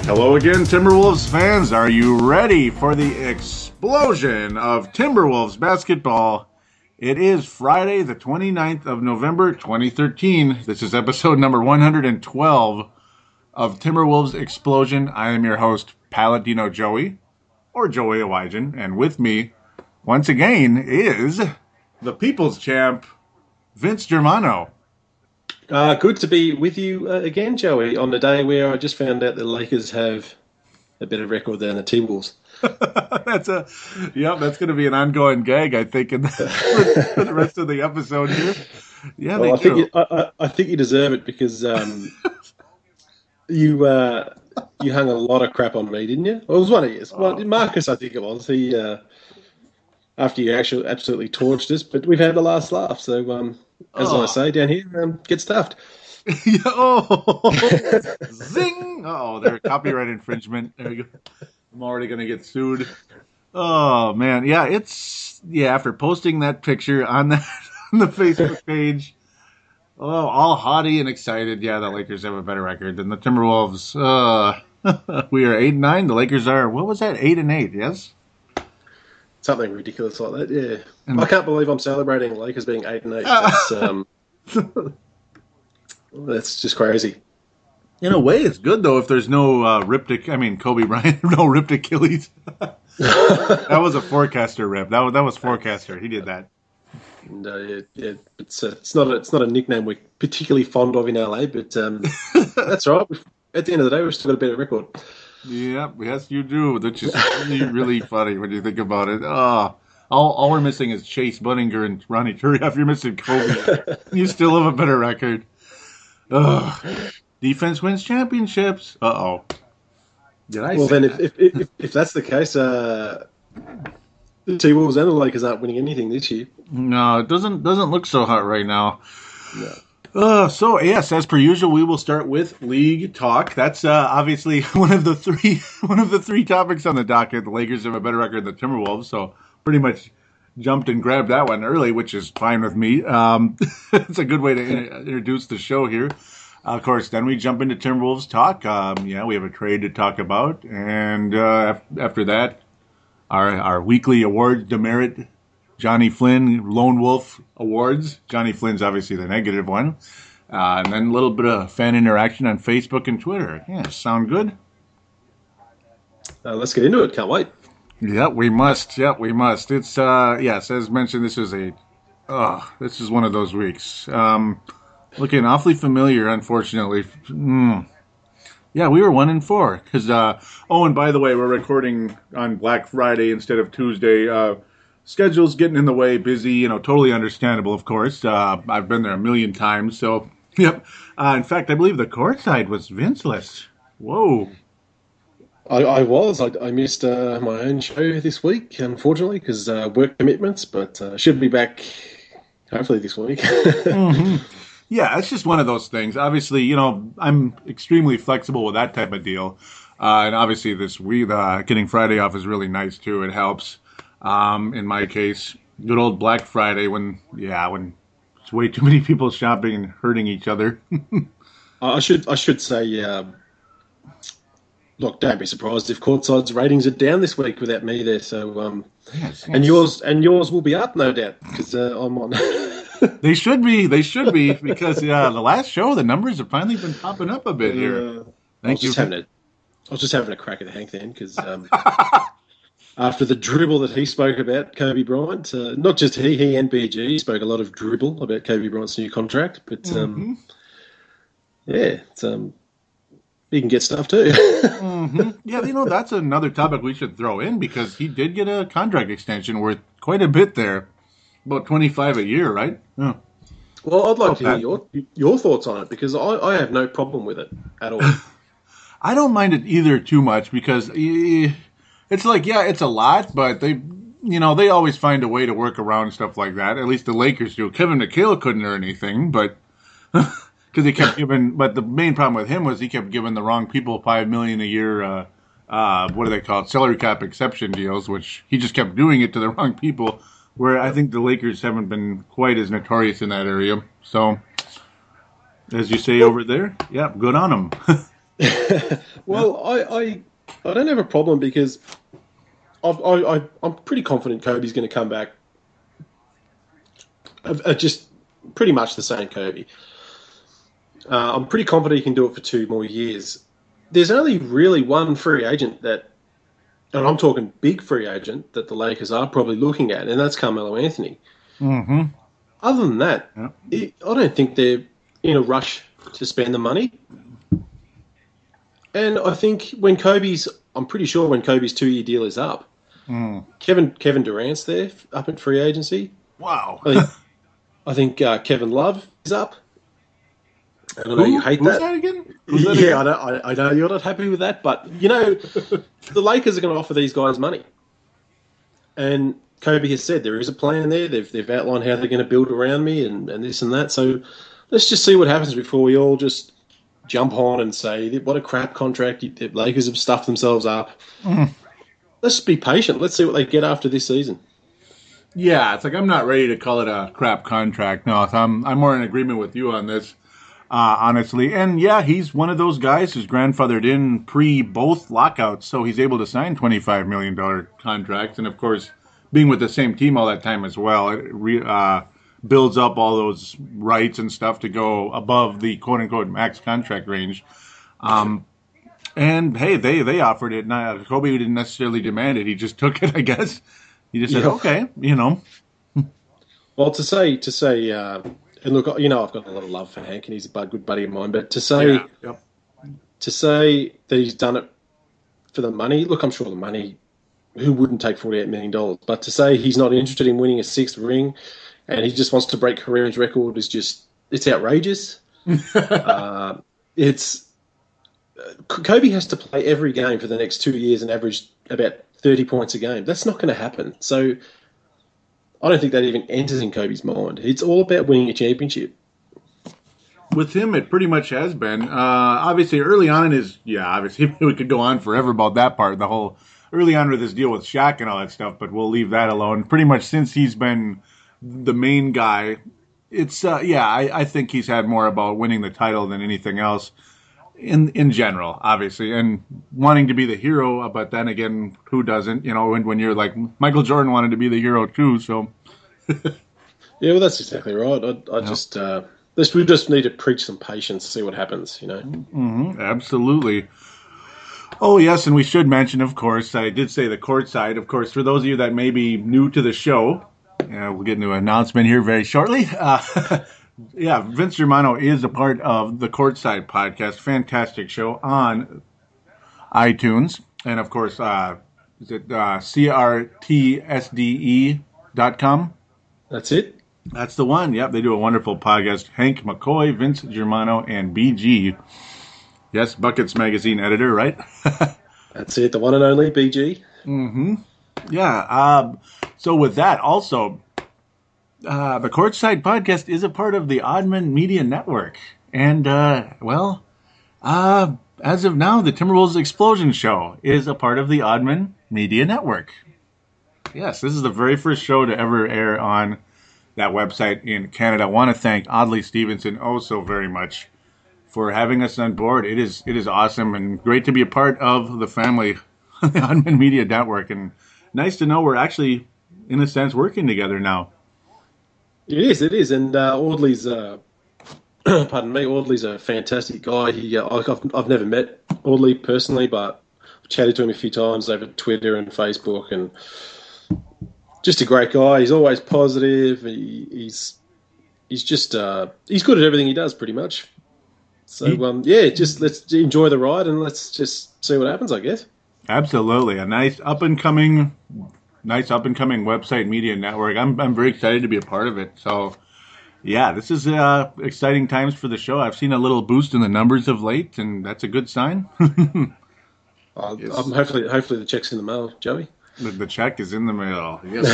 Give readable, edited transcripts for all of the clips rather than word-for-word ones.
Hello again, Timberwolves fans. Are you ready for the explosion of Timberwolves basketball? It is Friday, the 29th of November, 2013. This is episode number 112 of Timberwolves Explosion. I am your host, Paladino Joey, or Joey Awajan, and with me, once again, is the People's Champ, Vince Germano. Good to be with you again, Joey, on the day where I just found out the Lakers have a better record than the T-Wolves. That's going to be an ongoing gag, I think, for the rest of the episode here. Yeah, well, I think you deserve it because you hung a lot of crap on me, didn't you? Well, it was one of yours. Well, Marcus, I think it was. He after you actually absolutely torched us, but we've had the last laugh. So, as I say down here, get stuffed. Zing! Oh, there's copyright infringement. There you go. I'm already going to get sued. Oh, man. Yeah, after posting that picture on the Facebook page, all haughty and excited. Yeah, the Lakers have a better record than the Timberwolves. We are 8-9. The Lakers are, what was that, 8-8, yes? Something ridiculous like that, yeah. And I can't believe I'm celebrating Lakers being 8-8. That's just crazy. In a way, it's good though if there's no Kobe Bryant, no ripped Achilles. That was a Forcaster rip. That was Forcaster. He did that. No, yeah. It's not a nickname we're particularly fond of in LA, but that's all right. At the end of the day, we've still got a better record. Yeah, yes, you do. Which is really, really funny when you think about it. All we're missing is Chase Budinger and Ronnie Turiaf. You're missing Kobe. You still have a better record. Defense wins championships. Did I? Well, then, if that's the case, the T-Wolves and the Lakers aren't winning anything this year. No, it doesn't look so hot right now. No. So yes, as per usual, we will start with league talk. That's obviously one of the three topics on the docket. The Lakers have a better record than the Timberwolves, so pretty much jumped and grabbed that one early, which is fine with me. It's a good way to introduce the show here. Of course, then we jump into Timberwolves talk. We have a trade to talk about, and after that, our weekly awards demerit. Johnny Flynn, Lone Wolf Awards. Johnny Flynn's obviously the negative one. And then a little bit of fan interaction on Facebook and Twitter. Yeah, sound good? Let's get into it. Can't wait. Yeah, we must. It's, yes, as mentioned, this is one of those weeks. Looking awfully familiar, unfortunately. Yeah, we were 1-4. And by the way, we're recording on Black Friday instead of Tuesday. Schedule's getting in the way, busy, totally understandable, of course. I've been there a million times, so, yep. In fact, I believe the courtside was Vinceless. Whoa. I was. I missed my own show this week, unfortunately, because work commitments, but should be back hopefully this week. Mm-hmm. Yeah, it's just one of those things. Obviously, I'm extremely flexible with that type of deal. And obviously this week, getting Friday off is really nice, too. It helps. In my case, good old Black Friday when it's way too many people shopping and hurting each other. I should say, look, don't be surprised if Courtside's ratings are down this week without me there. So, yes. And yours will be up, no doubt, because I'm on. They should be because the last show the numbers have finally been popping up a bit here. Thank you. I was just having a crack at Hank then because. After the dribble that he spoke about Kobe Bryant, not just he and BG spoke a lot of dribble about Kobe Bryant's new contract, but he can get stuff too. Mm-hmm. Yeah, that's another topic we should throw in because he did get a contract extension worth quite a bit there, about $25 a year, right? Yeah. Well, I'd like to hear your thoughts on it because I have no problem with it at all. I don't mind it either too much because. It's like, yeah, it's a lot, but they always find a way to work around stuff like that. At least the Lakers do. Kevin McHale couldn't earn anything, but because he kept giving. But the main problem with him was he kept giving the wrong people $5 million a year. What do they call it? Salary cap exception deals, which he just kept doing it to the wrong people. Where I think the Lakers haven't been quite as notorious in that area. So, as you say over there, yeah, good on them. Well, I don't have a problem because I'm pretty confident Kobe's going to come back just pretty much the same Kobe. I'm pretty confident he can do it for 2 more years. There's only really one free agent that, and I'm talking big free agent, that the Lakers are probably looking at, and that's Carmelo Anthony. Mm-hmm. Other than that, Yeah. I don't think they're in a rush to spend the money. And I think I'm pretty sure when Kobe's 2-year deal is up, Kevin Durant's there up at free agency. Wow. I think Kevin Love is up. I don't know, you hate Who's that. that again? Yeah, I know you're not happy with that, but the Lakers are going to offer these guys money, and Kobe has said there is a plan there. They've outlined how they're going to build around me and this and that. So let's just see what happens before we all just jump on and say what a crap contract. The Lakers have stuffed themselves up. Let's be patient. Let's see what they get after this season. Yeah, it's like I'm not ready to call it a crap contract. No, I'm more in agreement with you on this. Honestly. And yeah, he's one of those guys who's grandfathered in pre both lockouts, so he's able to sign $25 million contracts. And of course, being with the same team all that time as well, it builds up all those rights and stuff to go above the quote unquote max contract range. And hey, they offered it. Kobe didn't necessarily demand it. He just took it, I guess. He just said, okay, Well, to say, and look, I've got a lot of love for Hank, and he's a good buddy of mine. But to say that he's done it for the money, look, I'm sure the money. Who wouldn't take $48 million? But to say he's not interested in winning a sixth ring, and he just wants to break Kareem's record it's outrageous. Kobe has to play every game for the next 2 years and average about 30 points a game. That's not going to happen. So I don't think that even enters in Kobe's mind. It's all about winning a championship. With him, it pretty much has been. Obviously, early on in his, obviously we could go on forever about that part, the whole early on with his deal with Shaq and all that stuff, but we'll leave that alone. Pretty much since he's been the main guy, it's, I think he's had more about winning the title than anything else in general, obviously, and wanting to be the hero, but then again, who doesn't? When you're like, Michael Jordan wanted to be the hero too, so. Yeah, well, that's exactly right. We just need to preach some patience, see what happens, Mm-hmm, absolutely. Oh, yes, and we should mention, of course, I did say the courtside. Of course, for those of you that may be new to the show, we'll get into an announcement here very shortly. Vince Germano is a part of the Courtside podcast. Fantastic show on iTunes. And, of course, is it CRTSDE.com? That's it. That's the one. Yep, they do a wonderful podcast. Hank McCoy, Vince Germano, and BG. Yes, Buckets Magazine editor, right? That's it, the one and only BG. Mm-hmm. Yeah. So with that, also, the Courtside Podcast is a part of the Oddman Media Network. And, as of now, the Timberwolves Explosion Show is a part of the Oddman Media Network. Yes, this is the very first show to ever air on that website in Canada. I want to thank Audley Stevenson so very much for having us on board. It is awesome and great to be a part of the family, the Oddman Media Network, and nice to know we're actually, in a sense, working together now. It is, and Audley's, Audley's a fantastic guy. I've never met Audley personally, but I've chatted to him a few times over Twitter and Facebook, and just a great guy. He's always positive. He's good at everything he does, pretty much. So, just let's enjoy the ride and let's just see what happens, I guess. Absolutely. A nice up-and-coming website media network. I'm very excited to be a part of it. So, yeah, this is exciting times for the show. I've seen a little boost in the numbers of late, and that's a good sign. Hopefully the check's in the mail, Joey. The check is in the mail. Yes.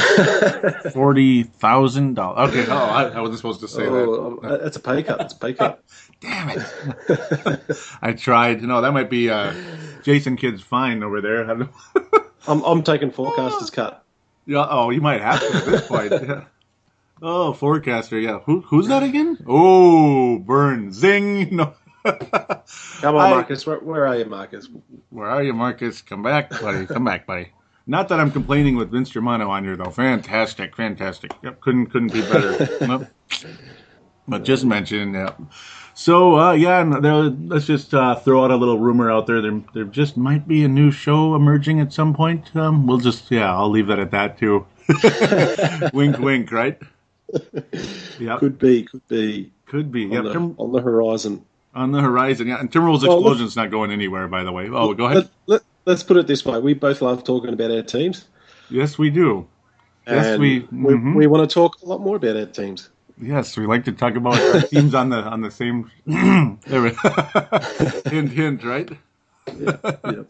$40,000. Okay. Oh, I wasn't supposed to say that. That's a pay cut. It's a pay cut. Damn it. I tried. No, that might be Jason Kidd's fine over there. I'm taking Forcaster's cut. Yeah. Oh, you might have to at this point. Yeah. Oh, Forcaster. Yeah. Who's that again? Oh, burn. Zing. No. Come on, Marcus. Where are you, Marcus? Where are you, Marcus? Come back, buddy. Come back, buddy. Not that I'm complaining with Vince Germano on here, though. Fantastic. Yep, couldn't be better. Nope. But just mention, yeah. So, let's just throw out a little rumor out there. There just might be a new show emerging at some point. I'll leave that at that, too. Wink, wink, right? Yeah. Could be. Yep. On the horizon. On the horizon, yeah. And Timberwolves Explosion's not going anywhere, by the way. Oh, go ahead. Let's put it this way. We both love talking about our teams. Yes, we do. Yes, we want to talk a lot more about our teams. Yes, we like to talk about our teams on the same hint, right? Yeah.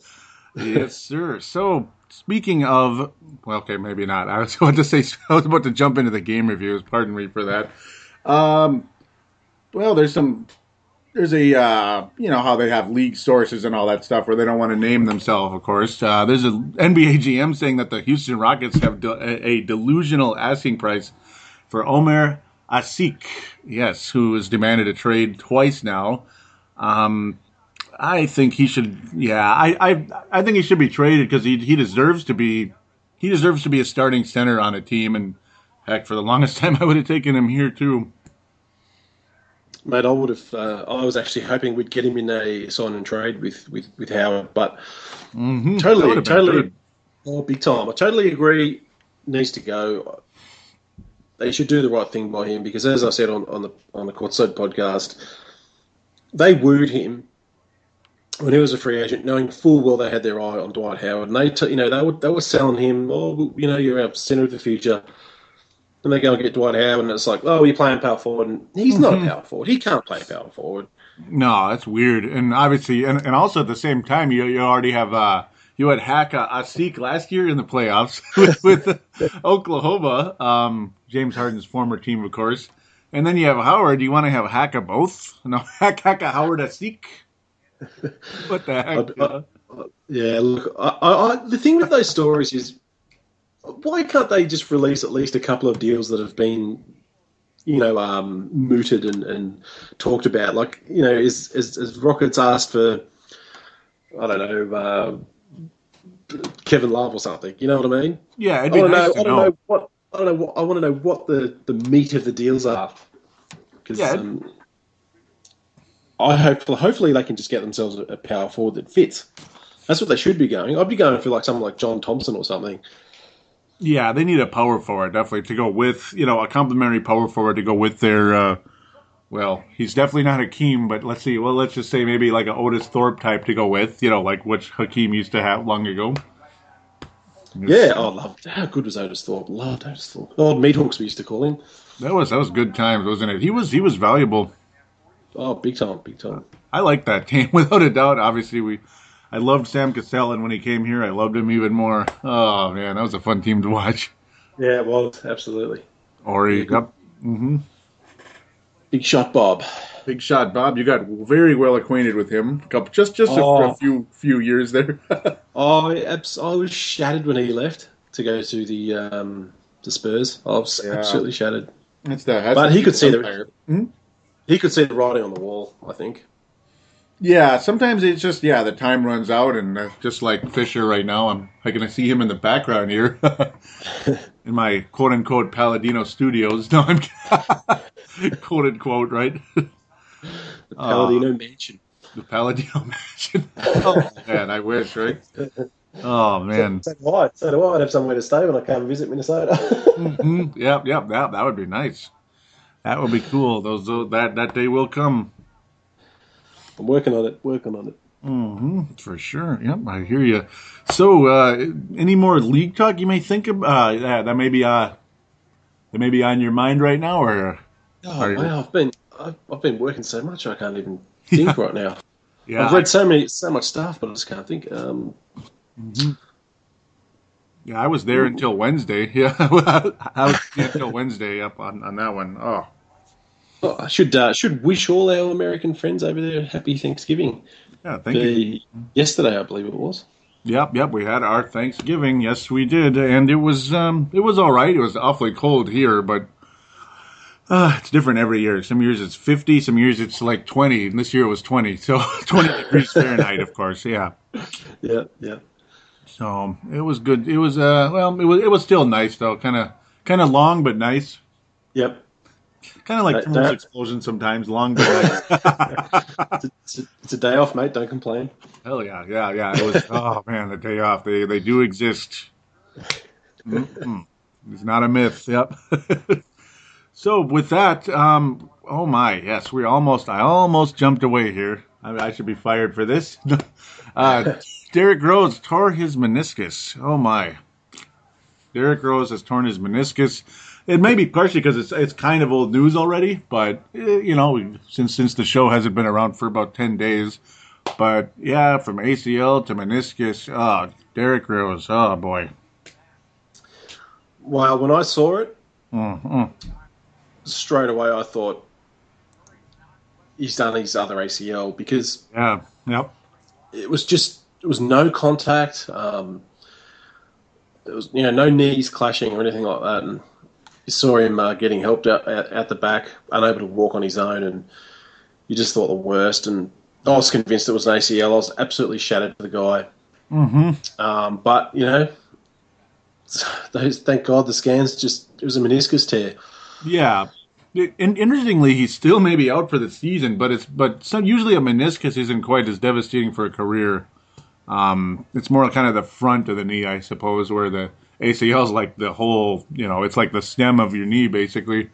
Yes, sir. So, speaking of, well, okay, maybe not. I was about to jump into the game reviews. Pardon me for that. Well, there's how they have league sources and all that stuff where they don't want to name themselves, of course. There's an NBA GM saying that the Houston Rockets have a delusional asking price for Omer Asik, yes, who has demanded a trade twice now. I think he should, I think he should be traded because he deserves to be a starting center on a team, and heck, for the longest time I would have taken him here too. Mate, I would have. I was actually hoping we'd get him in a sign and trade with Howard, but totally, big time. I totally agree. Needs to go. They should do the right thing by him because, as I said on the Courtside podcast, they wooed him when he was a free agent, knowing full well they had their eye on Dwight Howard, and they were selling him. Oh, you're our center of the future. And they go and get Dwight Howard, and it's like, oh, you're playing power forward. And he's not a power forward. He can't play power forward. No, that's weird. And obviously, and also at the same time, you already have you had Haka Asik last year in the playoffs with Oklahoma, James Harden's former team, of course. And then you have Howard. Do you want to have Haka both? No, Haka Howard Asik. What the heck? Yeah, look, the thing with those stories is, why can't they just release at least a couple of deals that have been, mooted and talked about? Like, is Rockets asked for, I don't know, Kevin Love or something? You know what I mean? Yeah, it'd be nice to know. I want to know what the meat of the deals are. Because hopefully they can just get themselves a power forward that fits. That's what they should be going. I'd be going for like someone like John Thompson or something. Yeah, they need a power forward, definitely, to go with, a complimentary power forward to go with their, he's definitely not Hakeem, but let's just say maybe like an Otis Thorpe type to go with, like which Hakeem used to have long ago. Yeah, how good was Otis Thorpe? Loved Otis Thorpe. Oh, Meat Hooks we used to call him. That was good times, wasn't it? He was valuable. Oh, big time. I like that team, without a doubt. Obviously, I loved Sam Cassell, and when he came here, I loved him even more. Oh, man, that was a fun team to watch. Yeah, it was, absolutely. Ori, yep. Mm-hmm. Big Shot Bob. You got very well acquainted with him. A few years there. I was shattered when he left to go to the Spurs. I was absolutely shattered. But he could see he could see the writing on the wall, I think. Yeah, sometimes it's just, the time runs out, and just like Fisher right now, I can see him in the background here in my quote-unquote Palladino studios. No, I'm quote-unquote, right? The Palladino Mansion. The Palladino Mansion. Oh, man, I wish, right? Oh, man. So do I. I'd have somewhere to stay when I come visit Minnesota. Mm-hmm. Yep, that would be nice. That would be cool. That day will come. I'm working on it. Mm-hmm, for sure. Yep, I hear you. So, any more league talk you may think of that may be on your mind right now, or? Oh, wow, I've been working so much I can't even think right now. Yeah, I've read so much stuff, but I just can't think. Mm-hmm. Yeah, I was there until Wednesday. Yeah, I was until Wednesday up on that one. Oh. Oh, I should wish all our American friends over there happy Thanksgiving. Yeah, thank you. Yesterday, I believe it was. Yep. We had our Thanksgiving. Yes, we did, and it was all right. It was awfully cold here, but It's different every year. Some years it's 50, some years it's like 20, and this year it was 20. So 20 degrees Fahrenheit, of course. Yeah. Yeah, yeah. So it was good. It was it was still nice though. Kind of long but nice. Yep. Kind of like thermal explosion sometimes. Long but nice. It's a day off, mate. Don't complain. Hell yeah, yeah. It was. Oh man, the day off. They do exist. Mm-mm. It's not a myth. Yep. So with that, oh my, yes, I almost jumped away here. I should be fired for this. Derrick Rose tore his meniscus. Oh my. Derrick Rose has torn his meniscus. It may be partially because it's kind of old news already, but since the show hasn't been around for about 10 days. But yeah, from ACL to meniscus, Derrick Rose, oh boy. Well, when I saw it, Mm-hmm. straight away I thought he's done his other ACL because it was no contact. There was no knees clashing or anything like that, and you saw him getting helped out at the back, unable to walk on his own, and you just thought the worst. And I was convinced it was an ACL. I was absolutely shattered for the guy. Mm-hmm. But thank God the scans it was a meniscus tear. Yeah. And interestingly, he's still maybe out for the season, but usually a meniscus isn't quite as devastating for a career. It's more kind of the front of the knee, I suppose, where the ACL is like the whole, it's like the stem of your knee, basically.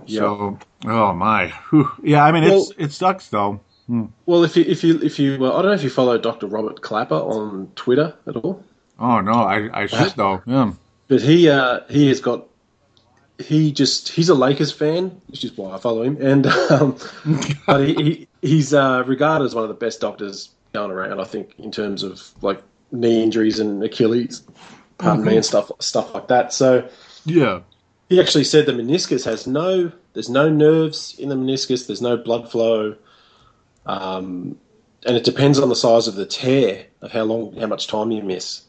Yeah. So, oh my, whew. Yeah. I mean, it sucks though. Well, if you, I don't know if you follow Dr. Robert Clapper on Twitter at all. Oh no, I should though. Yeah. But he's a Lakers fan, which is why I follow him, and but he's regarded as one of the best doctors going around, I think, in terms of like knee injuries and Achilles, and stuff like that. So yeah, he actually said the meniscus there's no nerves in the meniscus, there's no blood flow, and it depends on the size of the tear of how much time you miss.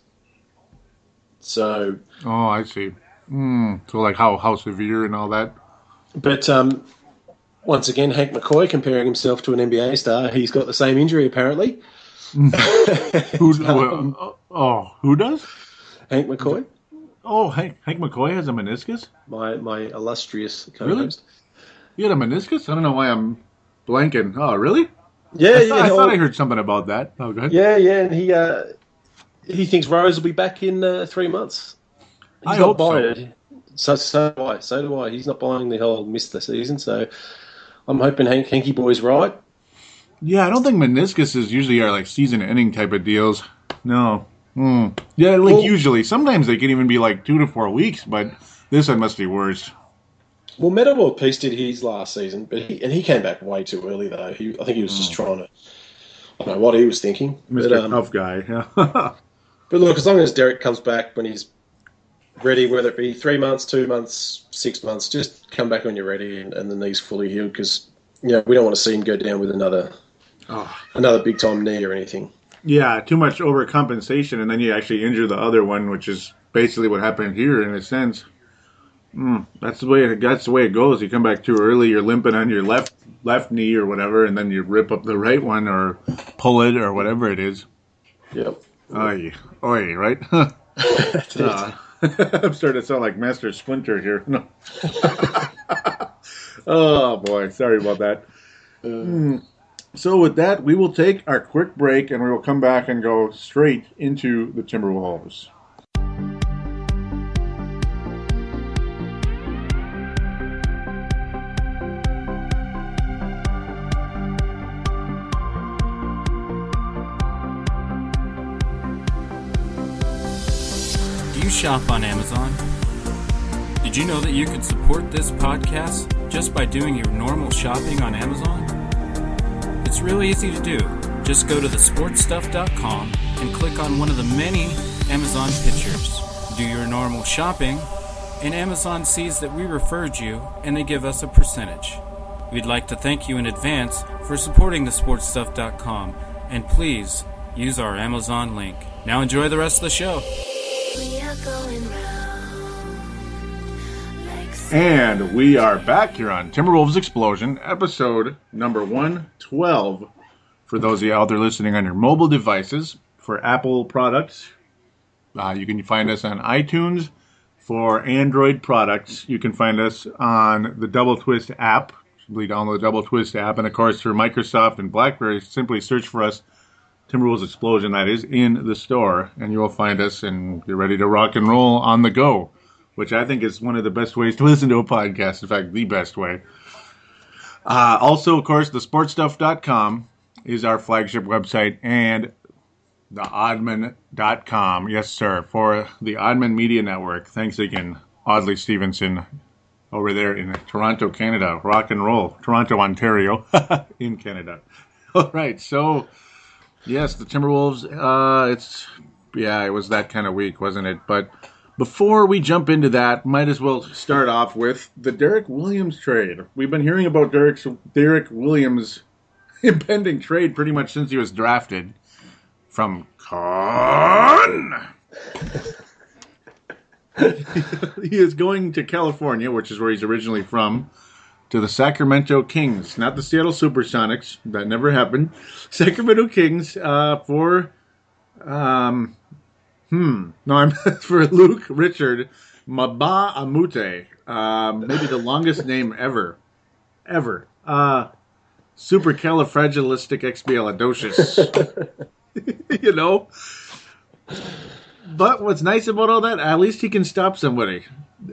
So I see. So like how severe and all that. But once again, Hank McCoy comparing himself to an NBA star. He's got the same injury apparently. Who does? Hank McCoy. Oh, Hank McCoy has a meniscus? My illustrious co-host. Really? He had a meniscus? I don't know why I'm blanking. Oh, really? Yeah, I thought I heard something about that. Oh, go ahead. Yeah, and he thinks Rose will be back in 3 months. He's not buying it. So do I. He's not buying the whole miss the season, so I'm hoping Hanky Boy's right. Yeah, I don't think meniscuses usually are like season-ending type of deals. No. Yeah, usually. Sometimes they can even be like 2 to 4 weeks, but this one must be worse. Well, Metta World Peace did his last season, but he came back way too early, though. I think he was just trying to... I don't know what he was thinking. Mr. Tough guy, yeah. But look, as long as Derrick comes back when he's ready, whether it be 3 months, 2 months, 6 months, just come back when you're ready and the knee's fully healed, because we don't want to see him go down with another big time knee or anything. Yeah, too much overcompensation, and then you actually injure the other one, which is basically what happened here in a sense. That's the way it goes. You come back too early, you're limping on your left knee or whatever, and then you rip up the right one or pull it or whatever it is. Yep. Oy, right? I'm starting to sound like Master Splinter here. No. Oh, boy. Sorry about that. So with that, we will take our quick break, and we will come back and go straight into the Timberwolves. Do you shop on Amazon? Did you know that you can support this podcast just by doing your normal shopping on Amazon? It's really easy to do. Just go to thesportstuff.com and click on one of the many Amazon pictures. Do your normal shopping, and Amazon sees that we referred you, and they give us a percentage. We'd like to thank you in advance for supporting thesportstuff.com, and please use our Amazon link. Now enjoy the rest of the show. We are going round like And we are back here on Timberwolves Explosion, episode number 112. For those of you out there listening on your mobile devices, for Apple products, you can find us on iTunes. For Android products, you can find us on the Double Twist app. Simply download the Double Twist app. And, of course, for Microsoft and BlackBerry, simply search for us, Timberwolves Explosion. That is in the store. And you will find us, and you're ready to rock and roll on the go, which I think is one of the best ways to listen to a podcast. In fact, the best way. Also, of course, thesportstuff.com is our flagship website, and theoddman.com. Yes, sir, for the Oddman Media Network. Thanks again, Audley Stevenson, over there in Toronto, Canada. Rock and roll. Toronto, Ontario, in Canada. All right, so, yes, the Timberwolves, it was that kind of week, wasn't it? But before we jump into that, might as well start off with the Derrick Williams trade. We've been hearing about Derrick Williams' impending trade pretty much since he was drafted from Con. He is going to California, which is where he's originally from, to the Sacramento Kings, not the Seattle Supersonics. That never happened. Sacramento Kings for Luc Richard Mbah Moute. Maybe the longest name ever. Supercalifragilisticexpialidocious. You know? But what's nice about all that, at least he can stop somebody,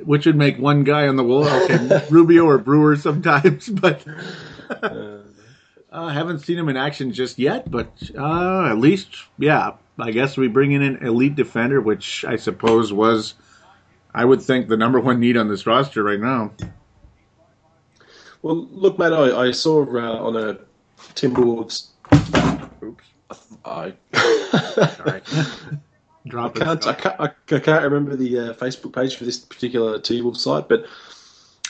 which would make one guy on the wall. Okay, Rubio or Brewer sometimes, but haven't seen him in action just yet. But at least, I guess we bring in an elite defender, which I suppose was, I would think, the number one need on this roster right now. Well, look, mate, I saw on a Timberwolves. Oops. Sorry. Drop it. I can't remember the Facebook page for this particular T-Wolves site, but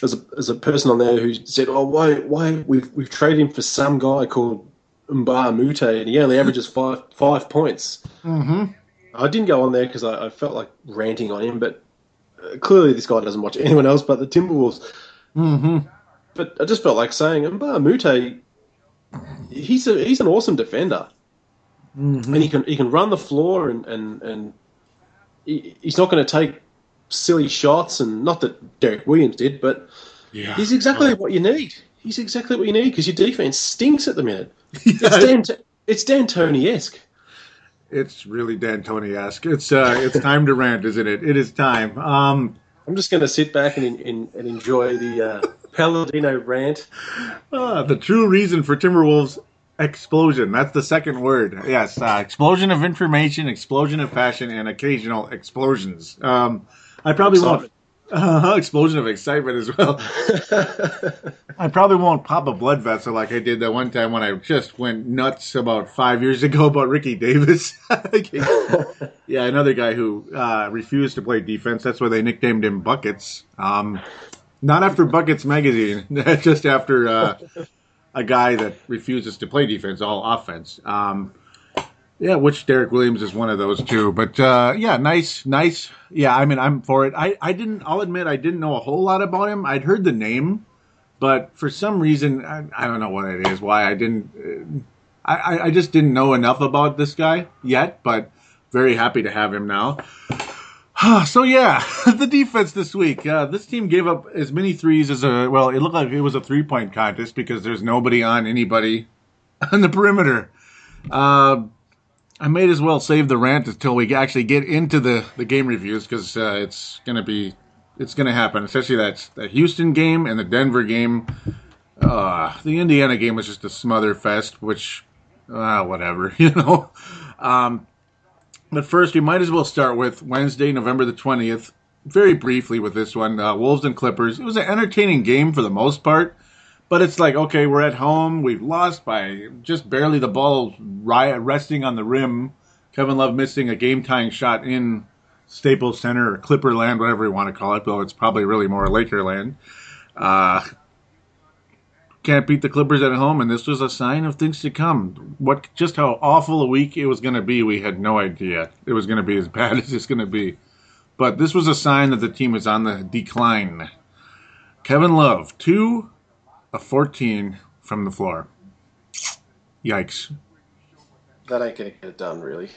as a person on there who said, "Oh, why we've traded him for some guy called Mbah Moute, and he only averages 5 points." Mm-hmm. I didn't go on there because I felt like ranting on him, but clearly this guy doesn't watch anyone else but the Timberwolves. Mm-hmm. But I just felt like saying, Mbah Moute, he's an awesome defender. Mm-hmm. And he can run the floor, and he's not going to take silly shots, and not that Derrick Williams did, but he's exactly what you need. He's exactly what you need because your defense stinks at the minute. It's D'Antoni-esque. It's really D'Antoni-esque. It's time to rant, isn't it? It is time. I'm just going to sit back and enjoy the Palladino rant. The true reason for Timberwolves explosion. That's the second word. Yes, explosion of information, explosion of passion, and occasional explosions. I probably won't. Explosion of excitement as well. I probably won't pop a blood vessel like I did that one time when I just went nuts about 5 years ago about Ricky Davis. Yeah, another guy who refused to play defense. That's why they nicknamed him Buckets. Not after Buckets magazine, just after a guy that refuses to play defense, all offense. Which Derrick Williams is one of those too. But nice. Yeah, I mean, I'm for it. I'll admit I didn't know a whole lot about him. I'd heard the name, but for some reason, I don't know what it is, why I didn't. I just didn't know enough about this guy yet, but very happy to have him now. So, the defense this week. This team gave up as many threes as it looked like it was a three-point contest because there's nobody on anybody on the perimeter. I may as well save the rant until we actually get into the game reviews because it's going to happen, especially that Houston game and the Denver game. The Indiana game was just a smother fest, which, whatever, you know. But first, we might as well start with Wednesday, November the 20th. Very briefly with this one, Wolves and Clippers. It was an entertaining game for the most part, but it's like, okay, we're at home. We've lost by just barely the ball resting on the rim. Kevin Love missing a game-tying shot in Staples Center or Clipper land, whatever you want to call it, though it's probably really more Laker land. Can't beat the Clippers at home, and this was a sign of things to come. Just how awful a week it was going to be, we had no idea. It was going to be as bad as it's going to be. But this was a sign that the team is on the decline. Kevin Love, 2 of 14 from the floor. Yikes. That ain't going to get it done, really.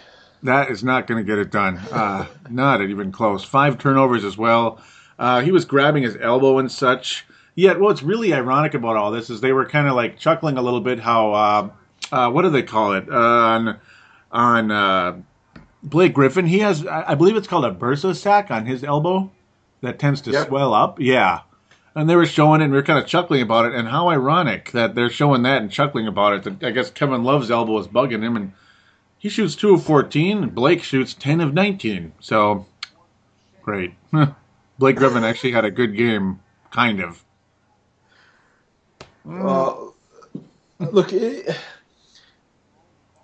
That is not going to get it done. Not even close. 5 turnovers as well. He was grabbing his elbow and such. Yet, what's really ironic about all this is they were kind of like chuckling a little bit how, what do they call it? On Blake Griffin, he has, I believe it's called a bursa sac on his elbow that tends to swell up. Yeah. And they were showing it, and we were kind of chuckling about it. And how ironic that they're showing that and chuckling about it. I guess Kevin Love's elbow is bugging him, and he shoots 2 of 14. And Blake shoots 10 of 19. So, great. Blake Griffin actually had a good game, kind of. Look,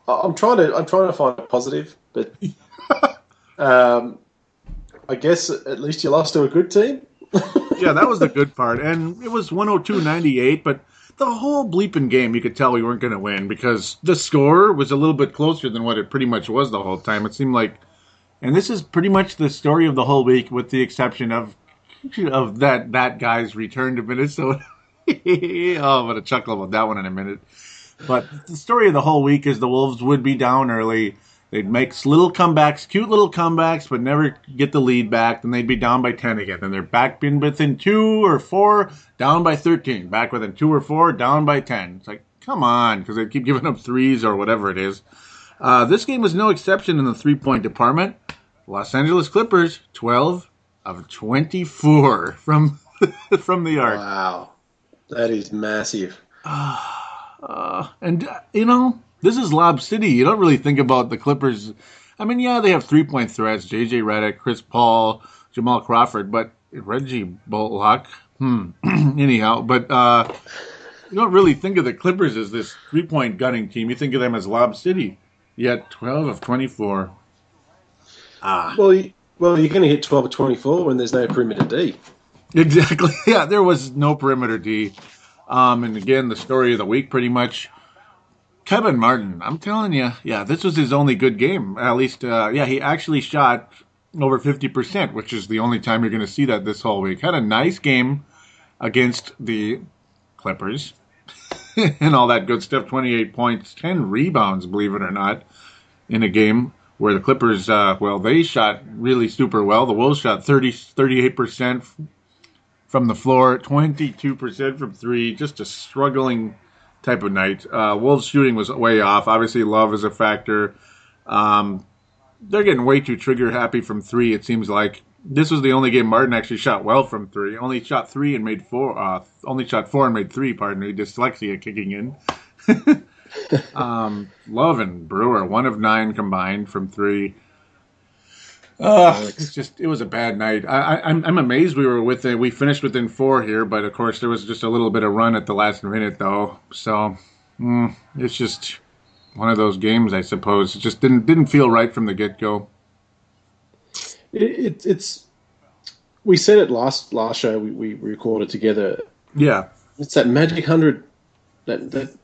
I'm trying to find a positive, but I guess at least you lost to a good team. Yeah, that was the good part. And it was 102-98, but the whole bleeping game, you could tell we weren't going to win because the score was a little bit closer than what it pretty much was the whole time. It seemed like, and this is pretty much the story of the whole week with the exception of that guy's return to Minnesota. Oh, I'm going to chuckle about that one in a minute. But the story of the whole week is the Wolves would be down early. They'd make little comebacks, cute little comebacks, but never get the lead back. Then they'd be down by 10 again. Then they're back in within 2 or 4, down by 13. Back within 2 or 4, down by 10. It's like, come on, because they keep giving up threes or whatever it is. This game was no exception in the three-point department. Los Angeles Clippers, 12 of 24 from the arc. Wow. That is massive. And, this is Lob City. You don't really think about the Clippers. I mean, yeah, they have three-point threats. J.J. Redick, Chris Paul, Jamal Crawford, but Reggie Bullock. Anyhow, but you don't really think of the Clippers as this three-point gunning team. You think of them as Lob City. Yet 12 of 24. Well, you're going to hit 12 of 24 when there's no perimeter D. Exactly. Yeah, there was no perimeter D. And again, the story of the week pretty much. Kevin Martin, I'm telling you, yeah, this was his only good game. At least, he actually shot over 50%, which is the only time you're going to see that this whole week. Had a nice game against the Clippers and all that good stuff. 28 points, 10 rebounds, believe it or not, in a game where the Clippers, they shot really super well. The Wolves shot 38% from the floor, 22% from three, just a struggling type of night. Wolves shooting was way off. Obviously, Love is a factor. They're getting way too trigger happy from three, it seems like. This was the only game Martin actually shot well from three. Only shot 4 and made 3, pardon me. Dyslexia kicking in. Love and Brewer, 1 of 9 combined from three. It was a bad night. I'm amazed we finished within 4 here, but of course there was just a little bit of run at the last minute though. So it's just one of those games, I suppose. It just didn't feel right from the get go. It's we said it last show we recorded together. Yeah, it's that magic 100 that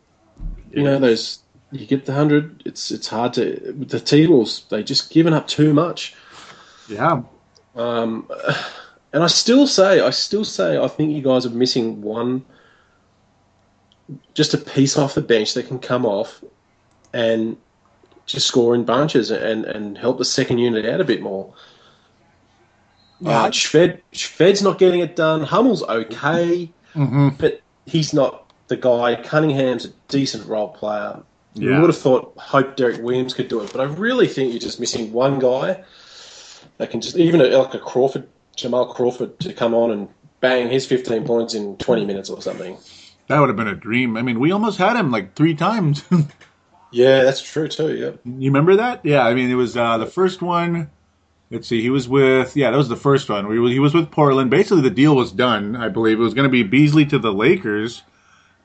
those you get the 100. It's hard to with the T-Wolves. They just given up too much. Yeah. And I still say I think you guys are missing one, just a piece off the bench that can come off and just score in bunches and help the second unit out a bit more. Shved's not getting it done. Hummel's okay, but he's not the guy. Cunningham's a decent role player. Yeah. You would have hoped Derrick Williams could do it, but I really think you're just missing one guy that can just, even like a Jamal Crawford, to come on and bang his 15 points in 20 minutes or something. That would have been a dream. I mean, we almost had him like 3 times. Yeah, that's true too, yeah. You remember that? Yeah, I mean, it was the first one. Let's see, he was with, that was the first one. He was with Portland. Basically, the deal was done, I believe. It was going to be Beasley to the Lakers.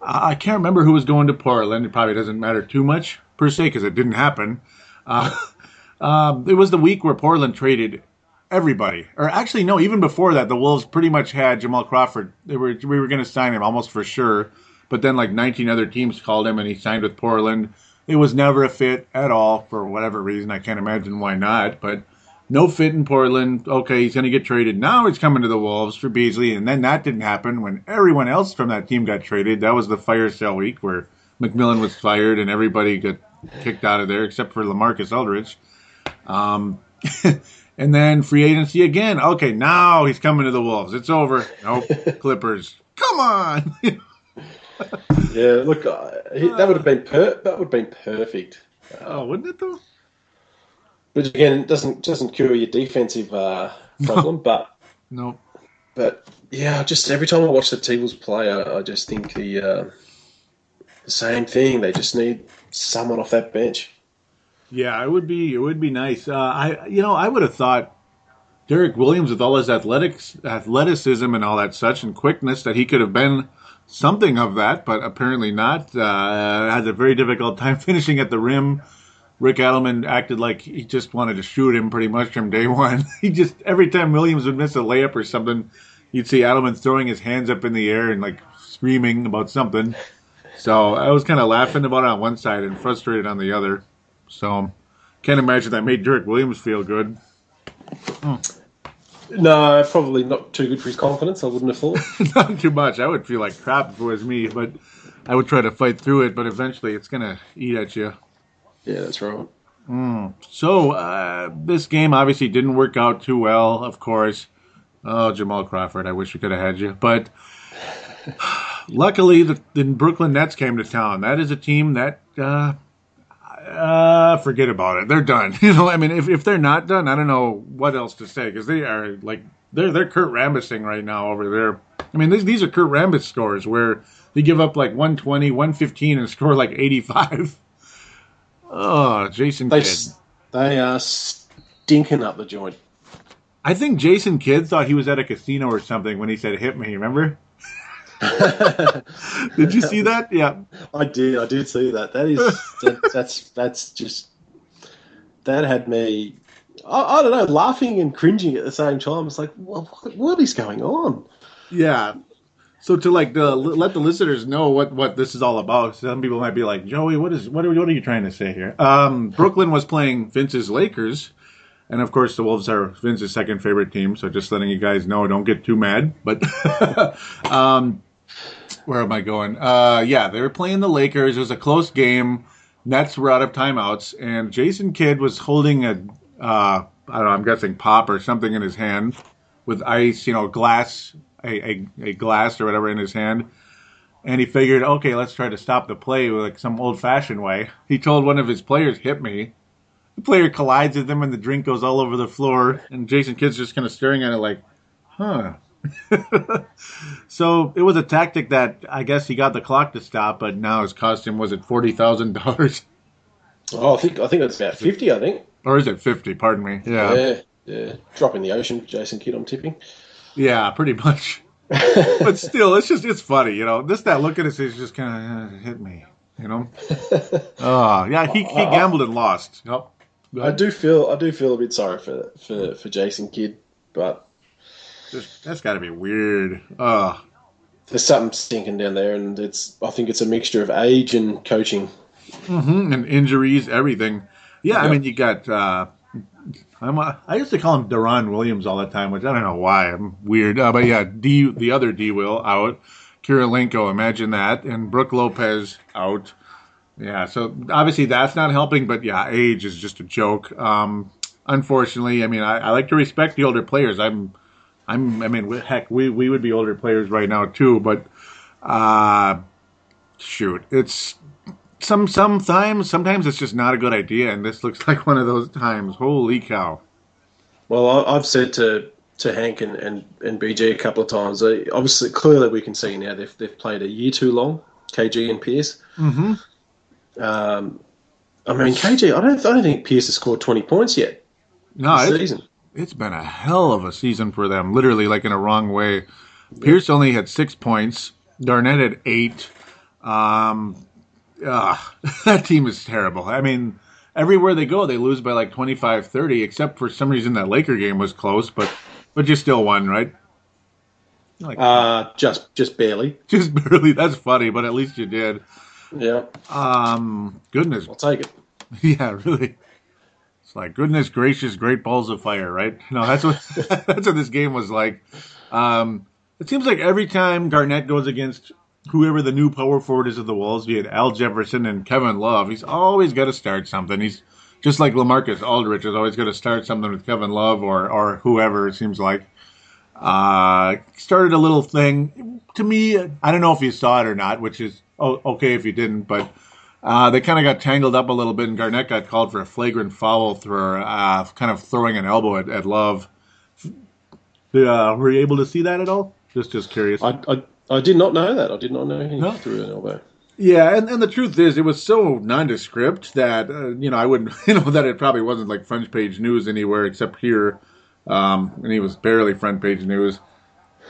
I can't remember who was going to Portland. It probably doesn't matter too much, per se, because it didn't happen. It was the week where Portland traded everybody. Or actually, no, even before that, the Wolves pretty much had Jamal Crawford. We were going to sign him almost for sure. But then like 19 other teams called him, and he signed with Portland. It was never a fit at all for whatever reason. I can't imagine why not. But no fit in Portland. Okay, he's going to get traded. Now he's coming to the Wolves for Beasley, and then that didn't happen when everyone else from that team got traded. That was the fire sale week where McMillan was fired and everybody got kicked out of there except for LaMarcus Aldridge. And then free agency again. Okay, now he's coming to the Wolves. It's over. Nope, Clippers. Come on. Yeah, look, that would have been perfect. Oh, wouldn't it though? But again, it doesn't cure your defensive problem. But no. But yeah, just every time I watch the T-Wolves play, I just think the same thing. They just need someone off that bench. Yeah, it would be nice. I would have thought Derrick Williams, with all his athleticism and all that such and quickness, that he could have been something of that, but apparently not. Has a very difficult time finishing at the rim. Rick Adelman acted like he just wanted to shoot him pretty much from day one. Every time Williams would miss a layup or something, you'd see Adelman throwing his hands up in the air and like screaming about something. So I was kind of laughing about it on one side and frustrated on the other. So can't imagine that made Derrick Williams feel good. No, probably not too good for his confidence, I wouldn't have thought. Not too much. I would feel like crap if it was me, but I would try to fight through it, but eventually it's going to eat at you. Yeah, that's right. So this game obviously didn't work out too well, of course. Oh, Jamal Crawford, I wish we could have had you. But luckily, the Brooklyn Nets came to town. That is a team that... forget about it. They're done. I mean, if they're not done, I don't know what else to say, because they are like they're Kurt Rambising right now over there. I mean, these are Kurt Rambis scores where they give up like 120, 115, and score like 85. Oh, Jason Kidd. They are stinking up the joint. I think Jason Kidd thought he was at a casino or something when he said "hit me." Remember? Did you see that? Yeah, I did see that. That's just that had me. I don't know, laughing and cringing at the same time. It's like, what is going on? Yeah. So to let the listeners know what this is all about. Some people might be like, Joey, what are you trying to say here? Brooklyn was playing Vince's Lakers. And, of course, the Wolves are Vince's second favorite team, so just letting you guys know, don't get too mad. But where am I going? Yeah, they were playing the Lakers. It was a close game. Nets were out of timeouts, and Jason Kidd was holding I don't know, I'm guessing pop or something in his hand with ice, glass, a glass or whatever in his hand. And he figured, okay, let's try to stop the play with like some old-fashioned way. He told one of his players, hit me. The player collides with him, and the drink goes all over the floor. And Jason Kidd's just kind of staring at it like, huh. So it was a tactic that I guess he got the clock to stop, but now his cost him, was it $40,000? Oh, I think it's about 50, I think. Or is it 50? Pardon me. Yeah. Yeah. Drop in the ocean, Jason Kidd, I'm tipping. Yeah, pretty much. But still, it's funny, that look at his face just kind of hit me, Oh, yeah, he gambled and lost. Yep. I do feel a bit sorry for Jason Kidd, but that's got to be weird. There's something stinking down there, and I think it's a mixture of age and coaching, and injuries, everything. Yeah, yep. I mean, you got. I used to call him Deron Williams all the time, which I don't know why. I'm weird, but yeah, the other D will out. Kirilenko, imagine that, and Brooke Lopez out. Yeah, so obviously that's not helping, but yeah, age is just a joke. Unfortunately, I mean, I like to respect the older players. I mean, heck, we would be older players right now too, but shoot, it's sometimes it's just not a good idea, and this looks like one of those times. Holy cow! Well, I've said to Hank and BG a couple of times. Obviously, clearly, we can see now they've played a year too long. KG and Pierce. Mm-hmm. I mean, KG, I don't think Pierce has scored 20 points yet this season. It's been a hell of a season for them, literally, like in a wrong way. Yeah. Pierce only had 6 points. Garnett had 8. That team is terrible. I mean, everywhere they go, they lose by like 25-30, except for some reason that Laker game was close, but you still won, right? Just barely. Just barely. That's funny, but at least you did. Yeah. Goodness. I'll take it. Yeah, really. It's like, goodness gracious, great balls of fire, right? No, that's what that's what this game was like. It seems like every time Garnett goes against whoever the new power forward is of the Wolves, be it Al Jefferson and Kevin Love, he's always got to start something. He's just like LaMarcus Aldridge is always got to start something with Kevin Love or whoever, it seems like. Started a little thing. To me, I don't know if you saw it or not, which is okay if you didn't, but they kind of got tangled up a little bit, and Garnett got called for a flagrant foul for kind of throwing an elbow at Love. Were you able to see that at all? Just curious. I did not know that. I did not know he threw an elbow. Yeah, and the truth is, it was so nondescript that I wouldn't, that it probably wasn't like front page news anywhere except here, and he was barely front page news.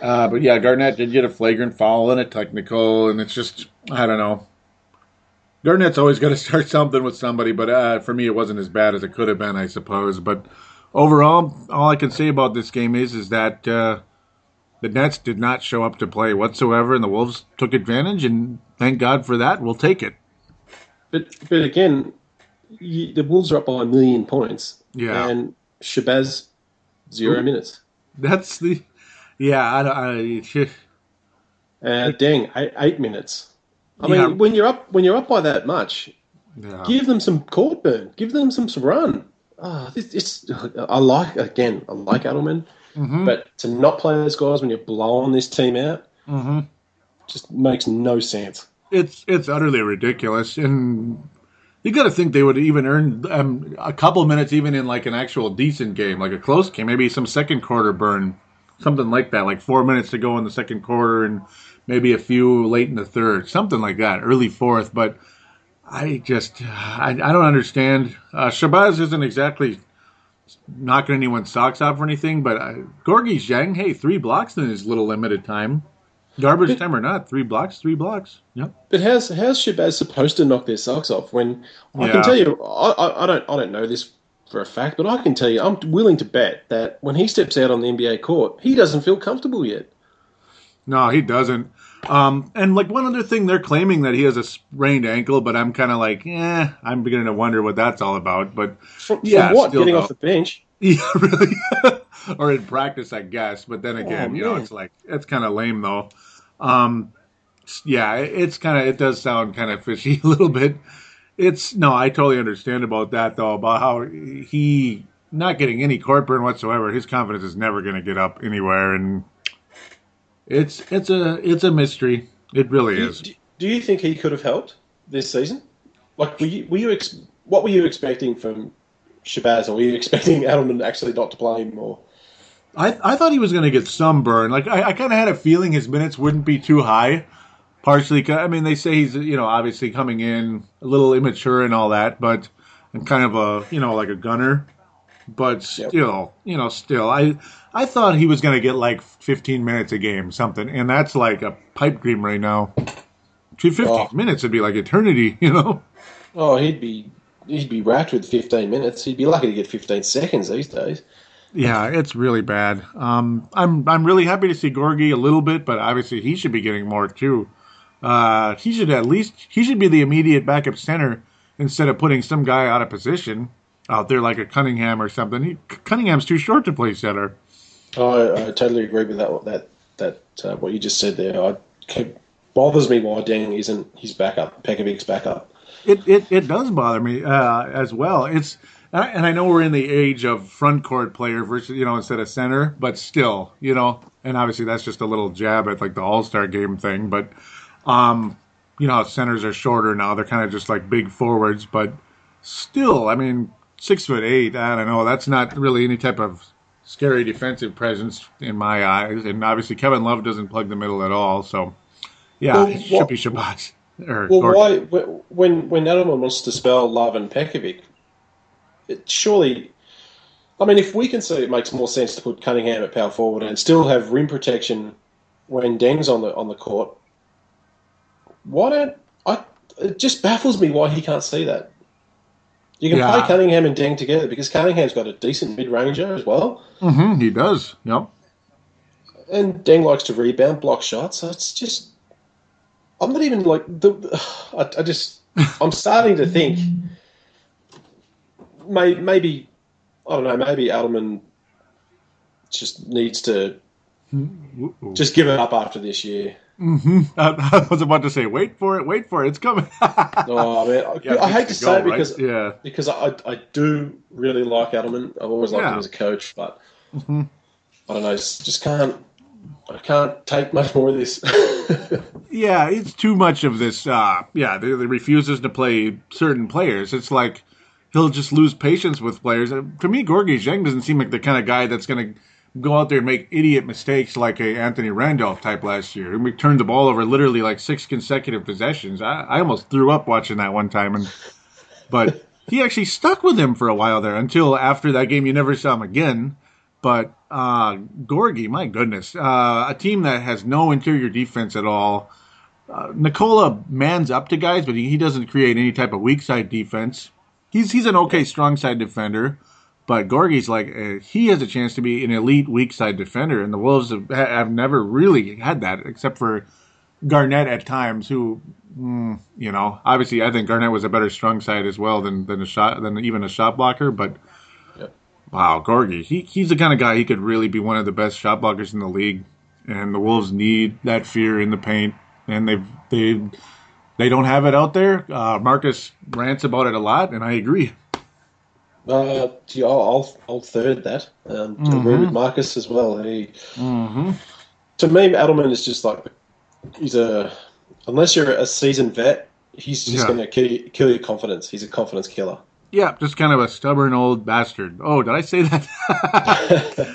But yeah, Garnett did get a flagrant foul and a technical, and it's just, I don't know. Garnett's always got to start something with somebody, but for me, it wasn't as bad as it could have been, I suppose. But overall, all I can say about this game is that the Nets did not show up to play whatsoever, and the Wolves took advantage, and thank God for that. We'll take it. But again, the Wolves are up by 1 million points. Yeah. And Shabazz, 0 minutes. That's the... Yeah, Deng, 8 minutes. I mean, when you're up by that much, give them some court burn. Give them some run. I like Adelman. Mm-hmm. But to not play those guys when you're blowing this team out just makes no sense. It's utterly ridiculous, and you got to think they would even earn a couple minutes even in like an actual decent game, like a close game, maybe some second quarter burn, something like that, like 4 minutes to go in the second quarter and maybe a few late in the third, something like that, early fourth. But I don't understand. Shabazz isn't exactly knocking anyone's socks off or anything, but Gorgie Zhang, hey, 3 blocks in his little limited time. Garbage time or not, 3 blocks. Yep. But how's Shabazz supposed to knock their socks off when I can tell you, I don't know this for a fact, but I can tell you, I'm willing to bet that when he steps out on the NBA court, he doesn't feel comfortable yet. No, he doesn't. And like one other thing, they're claiming that he has a sprained ankle, but I'm kind of like, I'm beginning to wonder what that's all about. But from what? Getting off the bench? Yeah, really. Or in practice, I guess. But then again, it's like, it's kind of lame though. It does sound kind of fishy a little bit. I totally understand about that though, about how he not getting any court burn whatsoever. His confidence is never going to get up anywhere, and it's a mystery. It really is. Do you think he could have helped this season? Like, what were you expecting from Shabazz, or were you expecting Adelman actually not to play him more? I thought he was going to get some burn. Like I kind of had a feeling his minutes wouldn't be too high. Partially, they say he's obviously coming in a little immature and all that, but and kind of like a gunner. But still, I thought he was going to get like 15 minutes a game, something, and that's like a pipe dream right now. 15 minutes would be like eternity, Oh, he'd be racked with 15 minutes. He'd be lucky to get 15 seconds these days. Yeah, it's really bad. I'm really happy to see Gorgie a little bit, but obviously he should be getting more too. He should be the immediate backup center instead of putting some guy out of position out there like a Cunningham or something. Cunningham's too short to play center. Oh, I totally agree with that. What you just said there. It bothers me why Deng isn't his backup, Pekovic's backup. It does bother me as well. And I know we're in the age of front court player versus instead of center, but still, and obviously that's just a little jab at like the All-Star game thing. But how centers are shorter now; they're kind of just like big forwards. But still, 6'8", I don't know. That's not really any type of scary defensive presence in my eyes. And obviously Kevin Love doesn't plug the middle at all. So it should be Shabazz. Why when Adelman wants to spell Love and Pekovic? Surely, if we can see it makes more sense to put Cunningham at power forward and still have rim protection when Deng's on the court. It just baffles me why he can't see that. You can play Cunningham and Deng together because Cunningham's got a decent mid-ranger as well. Mm-hmm, he does, yep. And Deng likes to rebound, block shots. So it's just, I'm not even like I'm starting to think. maybe I don't know. Maybe Adelman just needs to just give it up after this year. Mm-hmm. I was about to say, wait for it, it's coming. Oh man, Yeah, I hate to say it right? because I do really like Adelman. I've always liked him as a coach, but I don't know, I can't take much more of this. Yeah, it's too much of this. They refuses to play certain players. It's like he'll just lose patience with players. To me, Gorgie Zheng doesn't seem like the kind of guy that's going to go out there and make idiot mistakes like a Anthony Randolph type last year. And we turned the ball over literally like 6 consecutive possessions. I almost threw up watching that one time. But he actually stuck with him for a while there until after that game you never saw him again. But Gorgie, my goodness, a team that has no interior defense at all. Nikola mans up to guys, but he doesn't create any type of weak side defense. He's an okay strong side defender, but Gorgie's like he has a chance to be an elite weak side defender, and the Wolves have never really had that except for Garnett at times. Who, obviously I think Garnett was a better strong side as well than even a shot blocker, but. Wow, Gorgie, he's the kind of guy he could really be one of the best shot blockers in the league, and the Wolves need that fear in the paint, and they don't have it out there. Marcus rants about it a lot, and I agree. I'll third that. Agree with Marcus as well. To me, Adelman is just like unless you're a seasoned vet, he's just going to kill your confidence. He's a confidence killer. Yeah, just kind of a stubborn old bastard. Oh, did I say that?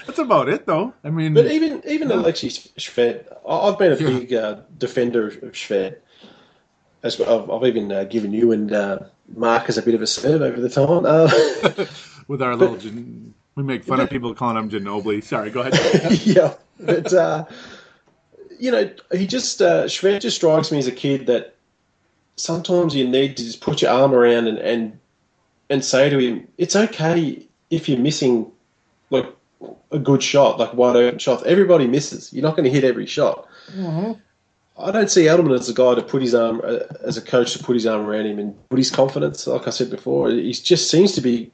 That's about it, though. I mean, but even Alexis Shved, I've been a big defender of Shved. I've even given you and Marcus a bit of a serve over the time. With our we make fun of people calling him Ginobili. Sorry, go ahead. Yeah, but Shved just strikes me as a kid that sometimes you need to just put your arm around and say to him, it's okay if you're missing like a good shot, like wide open shots. Everybody misses. You're not going to hit every shot. Mm-hmm. I don't see Adelman as a guy to put his arm, as a coach to put his arm around him and put his confidence. Like I said before, he just seems to be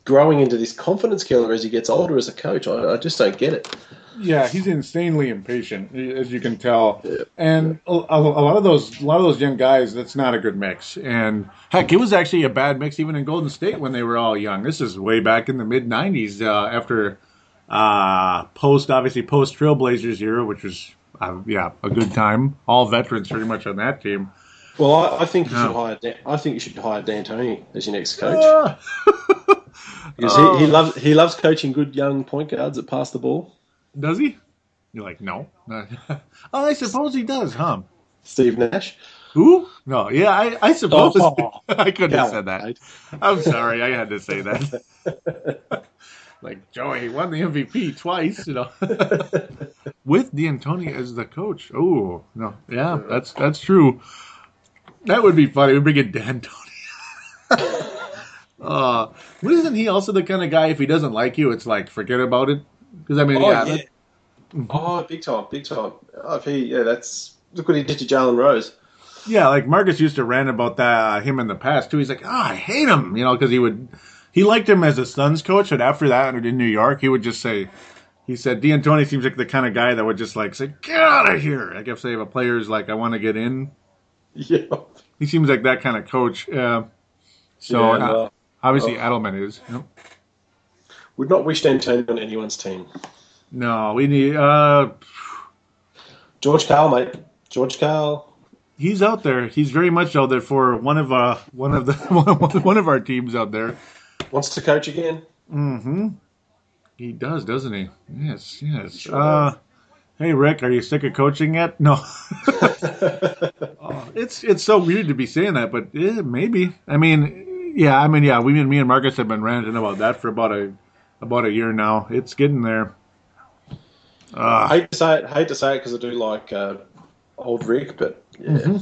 growing into this confidence killer as he gets older as a coach. I just don't get it. Yeah, he's insanely impatient, as you can tell, and a lot of those young guys. That's not a good mix. And heck, it was actually a bad mix even in Golden State when they were all young. This is way back in the mid '90s, after post Trailblazers era, which was a good time. All veterans pretty much on that team. Well, I think you should hire. I think you should hire D'Antoni as your next coach because he loves coaching good young point guards that pass the ball. Does he? You're like, no. I suppose he does, huh? Steve Nash. Who? No, yeah, I suppose. I couldn't have said that. Right? I'm sorry, I had to say that. Like, Joey, he won the MVP twice, with D'Antoni as the coach. Oh, no. Yeah, that's true. That would be funny. We bring in D'Antoni. Isn't he also the kind of guy, if he doesn't like you, it's like, forget about it? Because I mean, big time. Look what he did to Jalen Rose. Yeah, like Marcus used to rant about him in the past too. He's like, I hate him, because he liked him as a Suns coach, but after that in New York, he would just say, he said D'Antoni seems like the kind of guy that would just like say, get out of here. Like if say if a player's like, I want to get in. Yeah, he seems like that kind of coach. Obviously Adelman is. Would not wish D'Antoni on anyone's team. No, we need George Karl, mate. George Karl. He's out there. He's very much out there for one of our teams out there. Wants to coach again. Mm-hmm. He does, doesn't he? Yes. Sure hey, Rick, are you sick of coaching yet? No. It's so weird to be saying that, but maybe. Me and Marcus have been ranting about that for about a year now. It's getting there. Hate to say it because I do like old Rick, but yeah. Mm-hmm.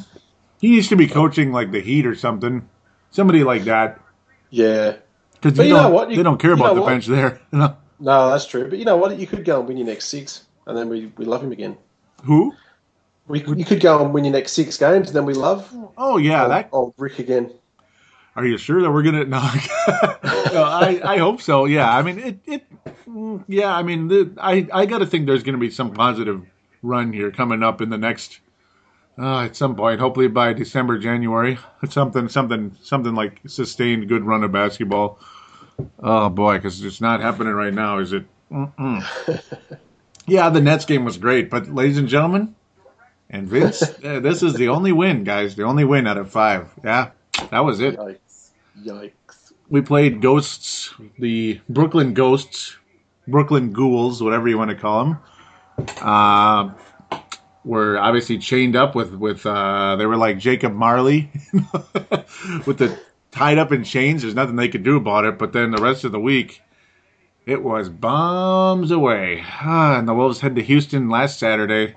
He needs to be coaching like the Heat or something. Somebody like that. Yeah. Because they don't care about the bench there. No, that's true. But you know what? You could go and win your next 6, and then we love him again. Who? You could go and win your next 6 games, and then we love. Oh yeah, old Rick again. Are you sure that we're gonna? No, no, I hope so. Yeah, I mean yeah, I mean I got to think there's gonna be some positive run here coming up in the next at some point, hopefully by December, January, something like sustained good run of basketball. Oh boy, because it's not happening right now, is it? Yeah, the Nets game was great, but ladies and gentlemen, and Vince, this is the only win, guys. The only win out of 5. Yeah, that was it. Yikes. We played Ghosts, the Brooklyn Ghosts, Brooklyn Ghouls, whatever you want to call them. Were obviously chained up with they were like Jacob Marley with the tied up in chains. There's nothing they could do about it. But then the rest of the week, it was bombs away. And the Wolves head to Houston last Saturday.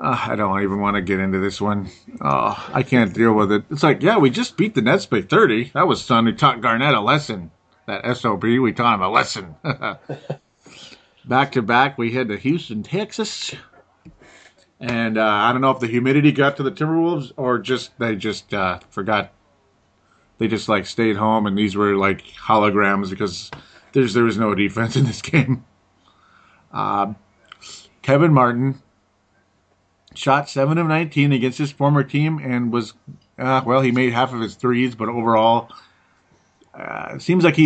I don't even want to get into this one. Oh, I can't deal with it. It's like, yeah, we just beat the Nets by 30. That was fun. We taught Garnett a lesson. That SOB, we taught him a lesson. Back to back, we head to Houston, Texas. And I don't know if the humidity got to the Timberwolves or they just forgot. They just like stayed home, and these were like holograms because there was no defense in this game. Kevin Martin shot 7 of 19 against his former team and was he made half of his threes, but overall, it seems like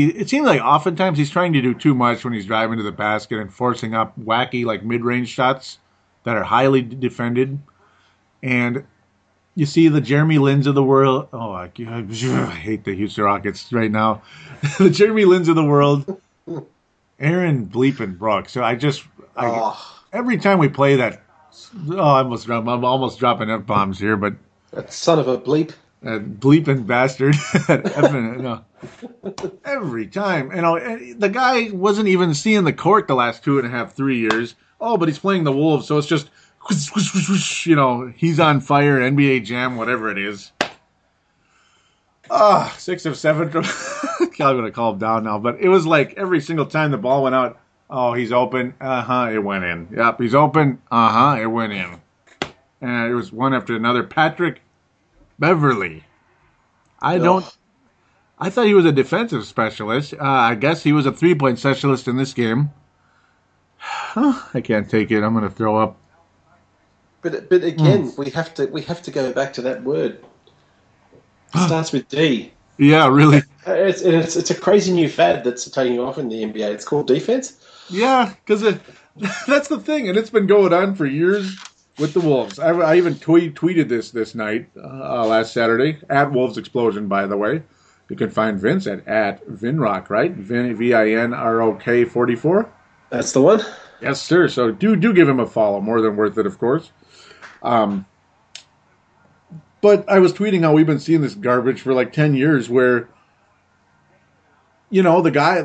oftentimes he's trying to do too much when he's driving to the basket and forcing up wacky like mid-range shots that are highly defended. And you see the Jeremy Lins of the world. Oh, I hate the Houston Rockets right now. The Jeremy Lins of the world. Aaron Bleepin Brooks. So every time we play that, I'm almost dropping F-bombs here, but that son of a bleep. Bleeping bastard. Every time. The guy wasn't even seeing the court the last 2.5, 3 years. Oh, but he's playing the Wolves, so it's just, he's on fire, NBA Jam, whatever it is. 6 of 7. I'm going to call him down now, but it was like every single time the ball went out, oh, he's open, it went in. Yep, he's open, it went in. And it was one after another. Patrick Beverly. I thought he was a defensive specialist. I guess he was a three-point specialist in this game. I can't take it. I'm going to throw up. But again, we have to go back to that word. It starts with D. Yeah, really. It's a crazy new fad that's taking off in the NBA. It's called defense. Yeah, because that's the thing, and it's been going on for years with the Wolves. I even tweeted this night, last Saturday, at Wolves Explosion, by the way. You can find Vince at Vinrock, right? VINROK 44. That's the one. Yes, sir. So do give him a follow. More than worth it, of course. But I was tweeting how we've been seeing this garbage for like 10 years where, the guy,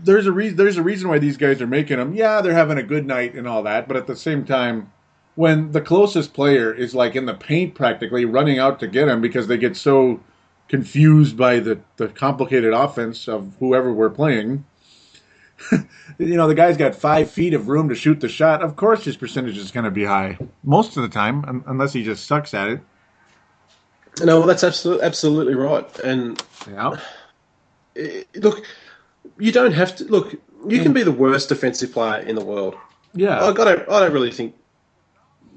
there's a reason why these guys are making them. Yeah, they're having a good night and all that. But at the same time, when the closest player is like in the paint practically running out to get him because they get so confused by the complicated offense of whoever we're playing, the guy's got 5 feet of room to shoot the shot. Of course his percentage is going to be high. Most of the time, unless he just sucks at it. No, well, that's absolutely right. And yeah. Look, you don't have to... Look, you can be the worst defensive player in the world. Yeah. I don't really think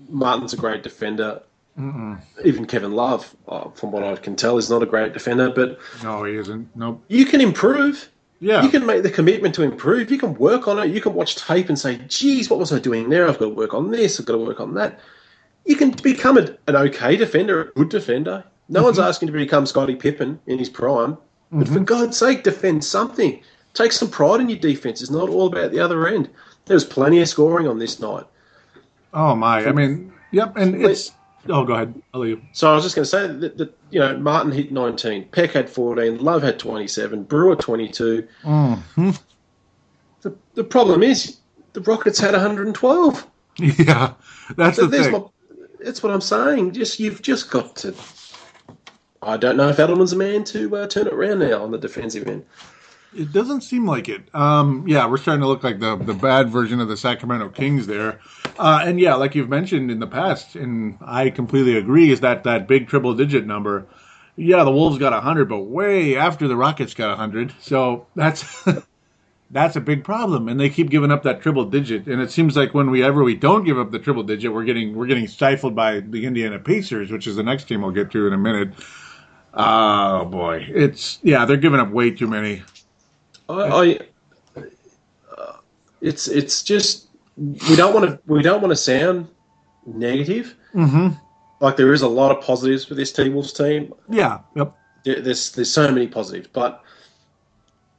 Martin's a great defender. Mm-mm. Even Kevin Love, from what I can tell, is not a great defender. But no, he isn't. Nope. You can improve. Yeah. You can make the commitment to improve. You can work on it. You can watch tape and say, geez, what was I doing there? I've got to work on this. I've got to work on that. You can become an okay defender, a good defender. No one's asking to become Scottie Pippen in his prime. But for God's sake, defend something. Take some pride in your defense. It's not all about the other end. There was plenty of scoring on this night. Oh, my. I mean, yep. And it's... Oh, go ahead. I'll leave. So I was just going to say that Martin hit 19, Peck had 14, Love had 27, Brewer 22. Mm-hmm. The problem is the Rockets had 112. Yeah, that's the thing. That's what I'm saying. You've just got to. I don't know if Edelman's a man to turn it around now on the defensive end. It doesn't seem like it. We're starting to look like the bad version of the Sacramento Kings there. And yeah, like you've mentioned in the past, and I completely agree, is that big triple-digit number. Yeah, the Wolves got 100, but way after the Rockets got 100. So that's that's a big problem, and they keep giving up that triple digit. And it seems like whenever we don't give up the triple digit, we're getting stifled by the Indiana Pacers, which is the next team we'll get to in a minute. Oh boy, they're giving up way too many. It's just we don't want to sound negative. Mm-hmm. Like there is a lot of positives for this T-Wolves team. Yeah. Yep. There's so many positives, but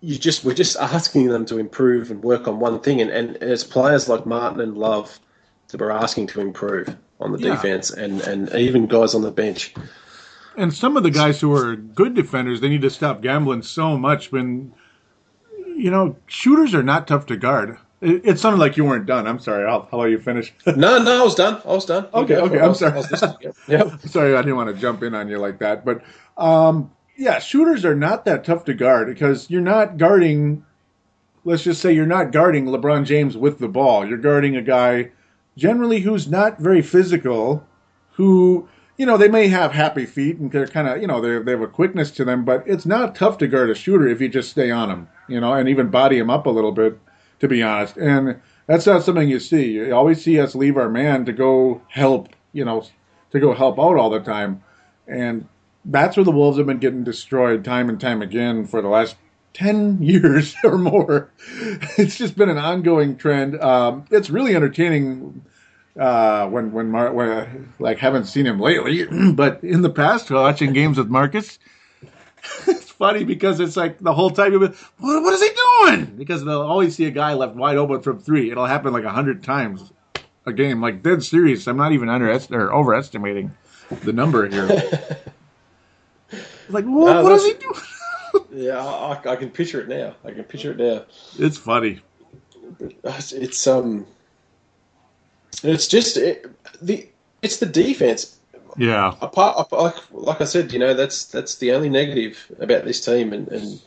we're just asking them to improve and work on one thing, and it's players like Martin and Love that we're asking to improve on the defense, and even guys on the bench. And some of the guys who are good defenders, they need to stop gambling so much. When shooters are not tough to guard. It sounded like you weren't done. I'm sorry. How about you finish? No, I was done. Okay. I'm sorry. I was listening. Yeah. Sorry, I didn't want to jump in on you like that. But, shooters are not that tough to guard because you're not guarding, let's just say you're not guarding LeBron James with the ball. You're guarding a guy generally who's not very physical, who, they may have happy feet and they're kind of, they have a quickness to them, but it's not tough to guard a shooter if you just stay on him, and even body him up a little bit, to be honest. And that's not something you see. You always see us leave our man to go help, to go help out all the time. And that's where the Wolves have been getting destroyed time and time again for the last 10 years or more. It's just been an ongoing trend. It's really entertaining when haven't seen him lately, but in the past, watching games with Marcus, it's funny because it's like the whole time you'll be, what is he doing? Because they'll always see a guy left wide open from three. It'll happen like 100 times a game. Like, dead serious. I'm not even overestimating the number here. Like, what is he doing? Yeah, I can picture it now. It's funny. It's the defense. Yeah. Like I said, that's the only negative about this team, and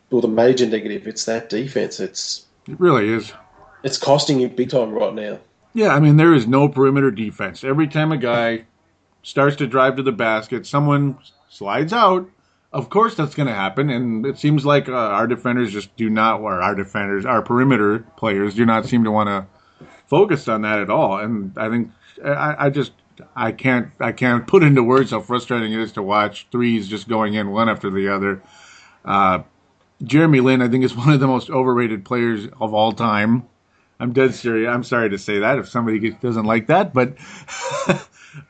the major negative. It's that defense. It really is. It's costing you big time right now. Yeah, I mean, there is no perimeter defense. Every time a guy starts to drive to the basket, someone slides out. Of course, that's going to happen, and it seems like our defenders just do not, or our perimeter players do not seem to want to focus on that at all. And I think I can't put into words how frustrating it is to watch threes just going in one after the other. Jeremy Lin, I think, is one of the most overrated players of all time. I'm dead serious. I'm sorry to say that if somebody doesn't like that, but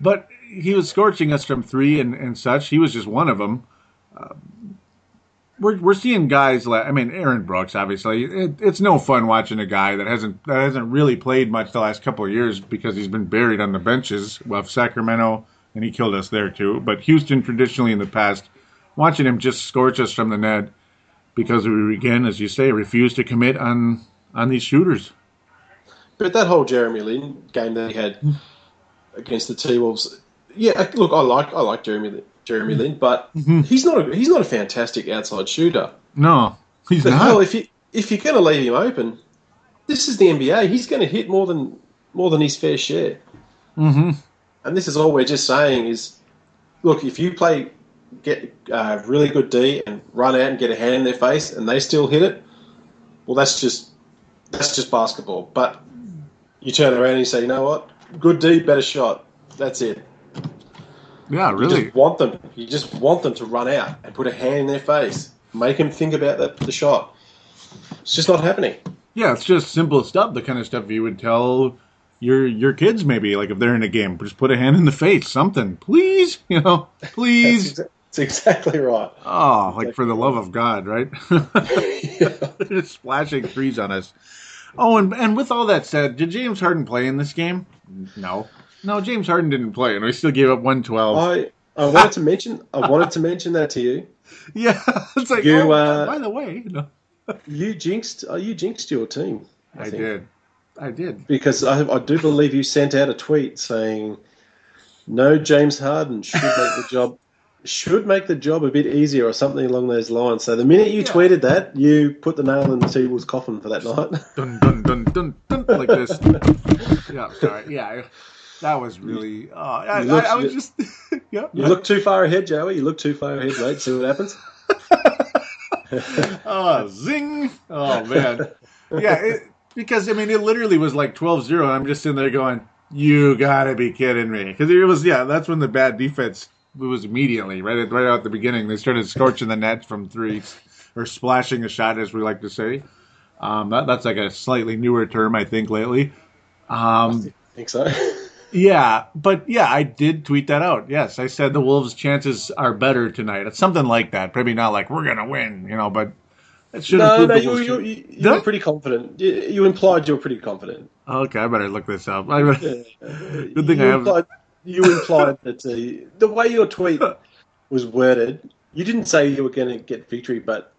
but he was scorching us from three and such. He was just one of them. We're seeing guys like, Aaron Brooks, obviously. It's no fun watching a guy that hasn't really played much the last couple of years because he's been buried on the benches of Sacramento, and he killed us there too. But Houston, traditionally in the past, watching him just scorch us from the net because we, again, as you say, refuse to commit on these shooters. But that whole Jeremy Lin game that he had against the T-Wolves, yeah, look, I like Jeremy Lin, but he's not a fantastic outside shooter. No, he's but not. Hell, if you're going to leave him open, this is the NBA. He's going to hit more than his fair share. Mm-hmm. And this is all we're just saying is, look, if you get really good D and run out and get a hand in their face and they still hit it, well, that's just basketball. But you turn around and you say, you know what, good D, better shot. That's it. Yeah, really. You just want them to run out and put a hand in their face, make them think about the shot. It's just not happening. Yeah, it's just simple stuff, the kind of stuff you would tell your kids maybe, like if they're in a game, just put a hand in the face, something, please, please. That's exactly right. Oh, like for the love of God, right? They're just splashing threes on us. Oh, and with all that said, did James Harden play in this game? No, James Harden didn't play, and we still gave up 112. I wanted to mention that to you. Yeah, it's like, by the way, you jinxed your team. I did. Because I do believe you sent out a tweet saying, "No, James Harden should make the job a bit easier," or something along those lines. So the minute you tweeted that, you put the nail in the T-Wolves' coffin for that night. Dun dun dun dun dun, like this. Yeah, sorry. Yeah. That was really. I was just. Yeah. You look too far ahead, Joey. You look too far ahead, mate. See what happens. Zing! Oh man. Yeah, because I mean, it literally was like 12-0, and I'm just sitting there going, "You gotta be kidding me!" Because it was, that's when the bad defense. It was immediately right out the beginning. They started scorching the net from three, or splashing a shot, as we like to say. That's like a slightly newer term, I think, lately. I think so. Yeah, but I did tweet that out. Yes, I said the Wolves' chances are better tonight. It's something like that. Maybe not like we're gonna win, but it should. No, you were pretty confident. You implied you were pretty confident. Okay, I better look this up. Good thing you implied that the way your tweet was worded, you didn't say you were going to get victory, but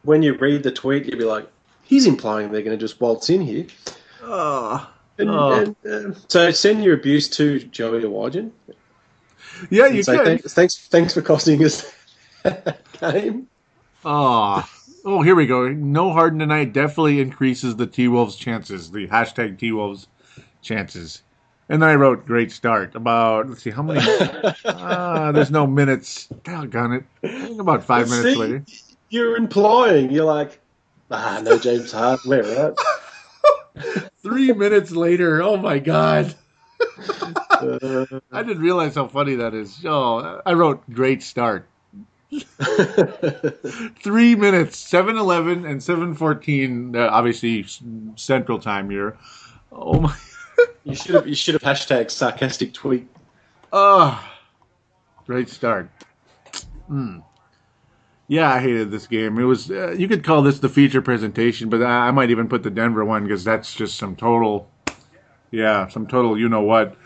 when you read the tweet, you'd be like, he's implying they're going to just waltz in here. So send your abuse to Joey Awajan. Yeah, you can. Thanks for costing us that game. Oh, here we go. No Harden tonight definitely increases the T-Wolves chances. The hashtag T-Wolves chances. And then I wrote, great start. About, let's see, how many? There's no minutes. Doggone it. About 5 minutes later. You're implying. You're like, no James Harden. We're right. 3 minutes later. Oh, my God. I didn't realize how funny that is. Oh, I wrote, great start. 3 minutes, 7:11 and 7:14. Obviously, Central Time here. Oh my! You should have hashtag sarcastic tweet. Great start. Yeah, I hated this game. It was you could call this the feature presentation, but I might even put the Denver one because that's just some total. You know what.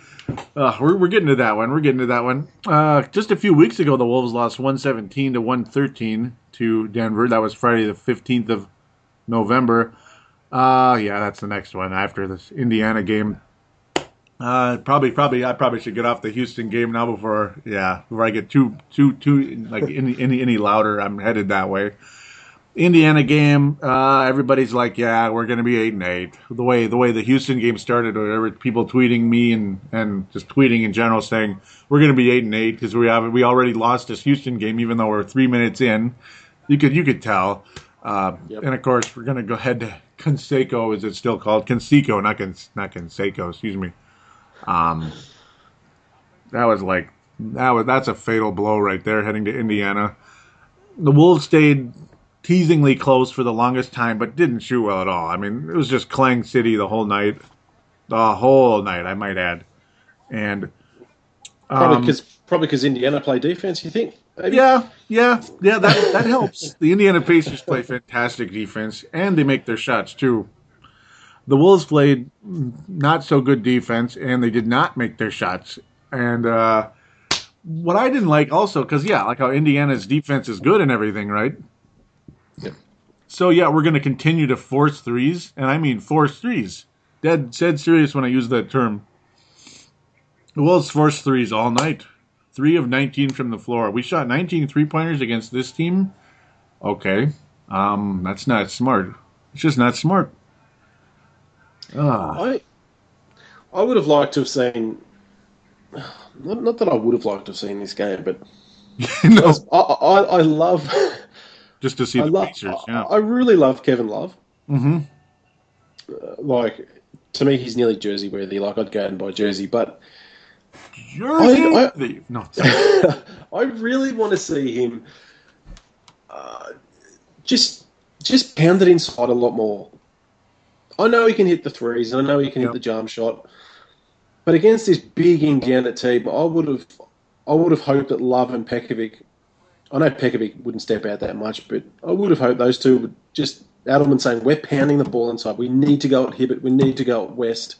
We're getting to that one. Just a few weeks ago, the Wolves lost 117 to 113 to Denver. That was Friday the 15th of November. That's the next one after this Indiana game. I probably should get off the Houston game now before I get too like any louder. I'm headed that way. Indiana game, everybody's like, we're going to be 8-8. The way the Houston game started, or there were people tweeting me and just tweeting in general saying we're going to be 8-8 because we already lost this Houston game even though we're 3 minutes in. You could tell. Yep. And of course we're going to go ahead to Conseco. Is it still called Conseco? Not Conseco. Excuse me. That's a fatal blow right there heading to Indiana. The Wolves stayed teasingly close for the longest time, but didn't shoot well at all. I mean, it was just Clang City the whole night, I might add. And probably because Indiana play defense. You think? Maybe? Yeah. That helps. The Indiana Pacers play fantastic defense, and they make their shots too. The Wolves played not so good defense, and they did not make their shots. And what I didn't like also, because like how Indiana's defense is good and everything, right? Yep. So, we're going to continue to force threes, and I mean force threes. Dead serious when I use that term. The Wolves forced threes all night. 3 of 19 from the floor. We shot 19 three-pointers against this team. Okay. That's not smart. It's just not smart. I would have liked to have seen... Not that I would have liked to have seen this game, but... No. I love... Just to see the pictures, I really love Kevin Love. Mm-hmm. To me, he's nearly jersey worthy. I'd go out and buy a jersey, but jersey. No, I really want to see him just pound it inside a lot more. I know he can hit the threes, and I know he can hit the jump shot, but against this big Indiana team, I would have hoped that Love and Pekovic. I know Pekovic wouldn't step out that much, but I would have hoped those two would just Adelman saying, we're pounding the ball inside. We need to go at Hibbert. We need to go at West.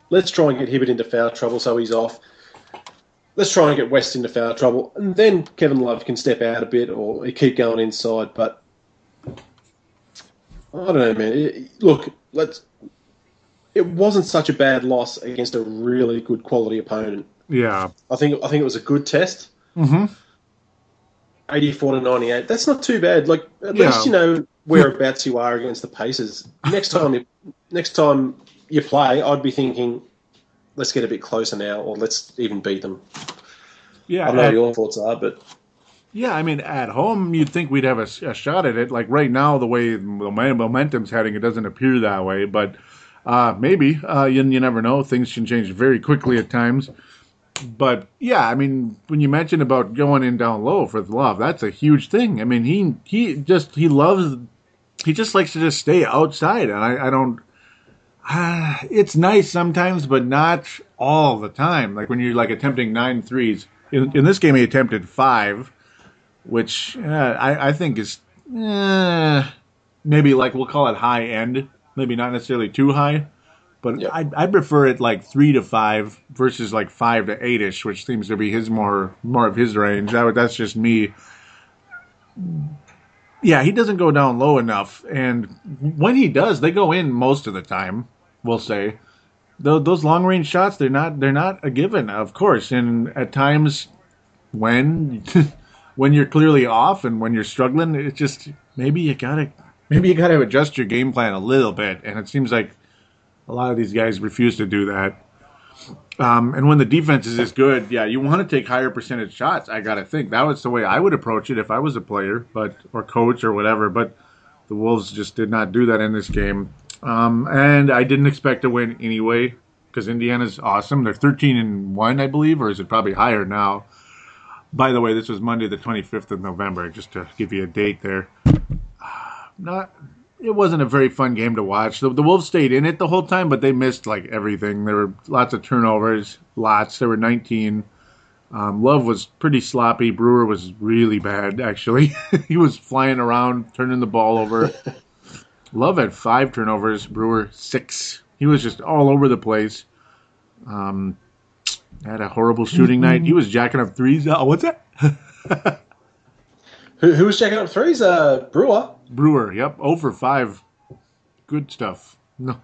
Let's try and get Hibbert into foul trouble so he's off. Let's try and get West into foul trouble. And then Kevin Love can step out a bit or keep going inside. But I don't know, man. It wasn't such a bad loss against a really good quality opponent. Yeah. I think it was a good test. Mm-hmm. 84 to 98. That's not too bad. At least you know whereabouts you are against the Pacers. Next time you play, I'd be thinking, let's get a bit closer now, or let's even beat them. Yeah, I don't know what your thoughts are, but yeah, I mean, at home, you'd think we'd have a shot at it. Like right now, the way the momentum's heading, it doesn't appear that way. But maybe you never know. Things can change very quickly at times. But yeah, I mean, when you mentioned about going in down low for Love, that's a huge thing. I mean, he just likes to just stay outside, and I don't. It's nice sometimes, but not all the time. Like when you're like attempting 9 threes. In this game, he attempted 5, which I think is maybe like we'll call it high end, maybe not necessarily too high, but yep. I prefer it like 3 to 5 versus like 5 to 8ish, which seems to be his more of his range. That's just me. Yeah, he doesn't go down low enough, and when he does, they go in most of the time. We'll say those long range shots, they're not a given, of course, and at times when you're clearly off and when you're struggling, it's just maybe you gotta adjust your game plan a little bit, and it seems like a lot of these guys refuse to do that. And when the defense is this good, yeah, you want to take higher percentage shots. I gotta think that was the way I would approach it if I was a player, or coach or whatever. But the Wolves just did not do that in this game, and I didn't expect to win anyway because Indiana's awesome. They're 13-1, I believe, or is it probably higher now? By the way, this was Monday, the 25th of November, just to give you a date there. It wasn't a very fun game to watch. The Wolves stayed in it the whole time, but they missed like everything. There were lots of turnovers, There were 19. Love was pretty sloppy. Brewer was really bad, actually. He was flying around, turning the ball over. Love had 5 turnovers, Brewer 6. He was just all over the place. Had a horrible shooting night. He was jacking up threes. What's that? Who was jacking up threes? Brewer. Brewer, yep. 0 for 5. Good stuff. No.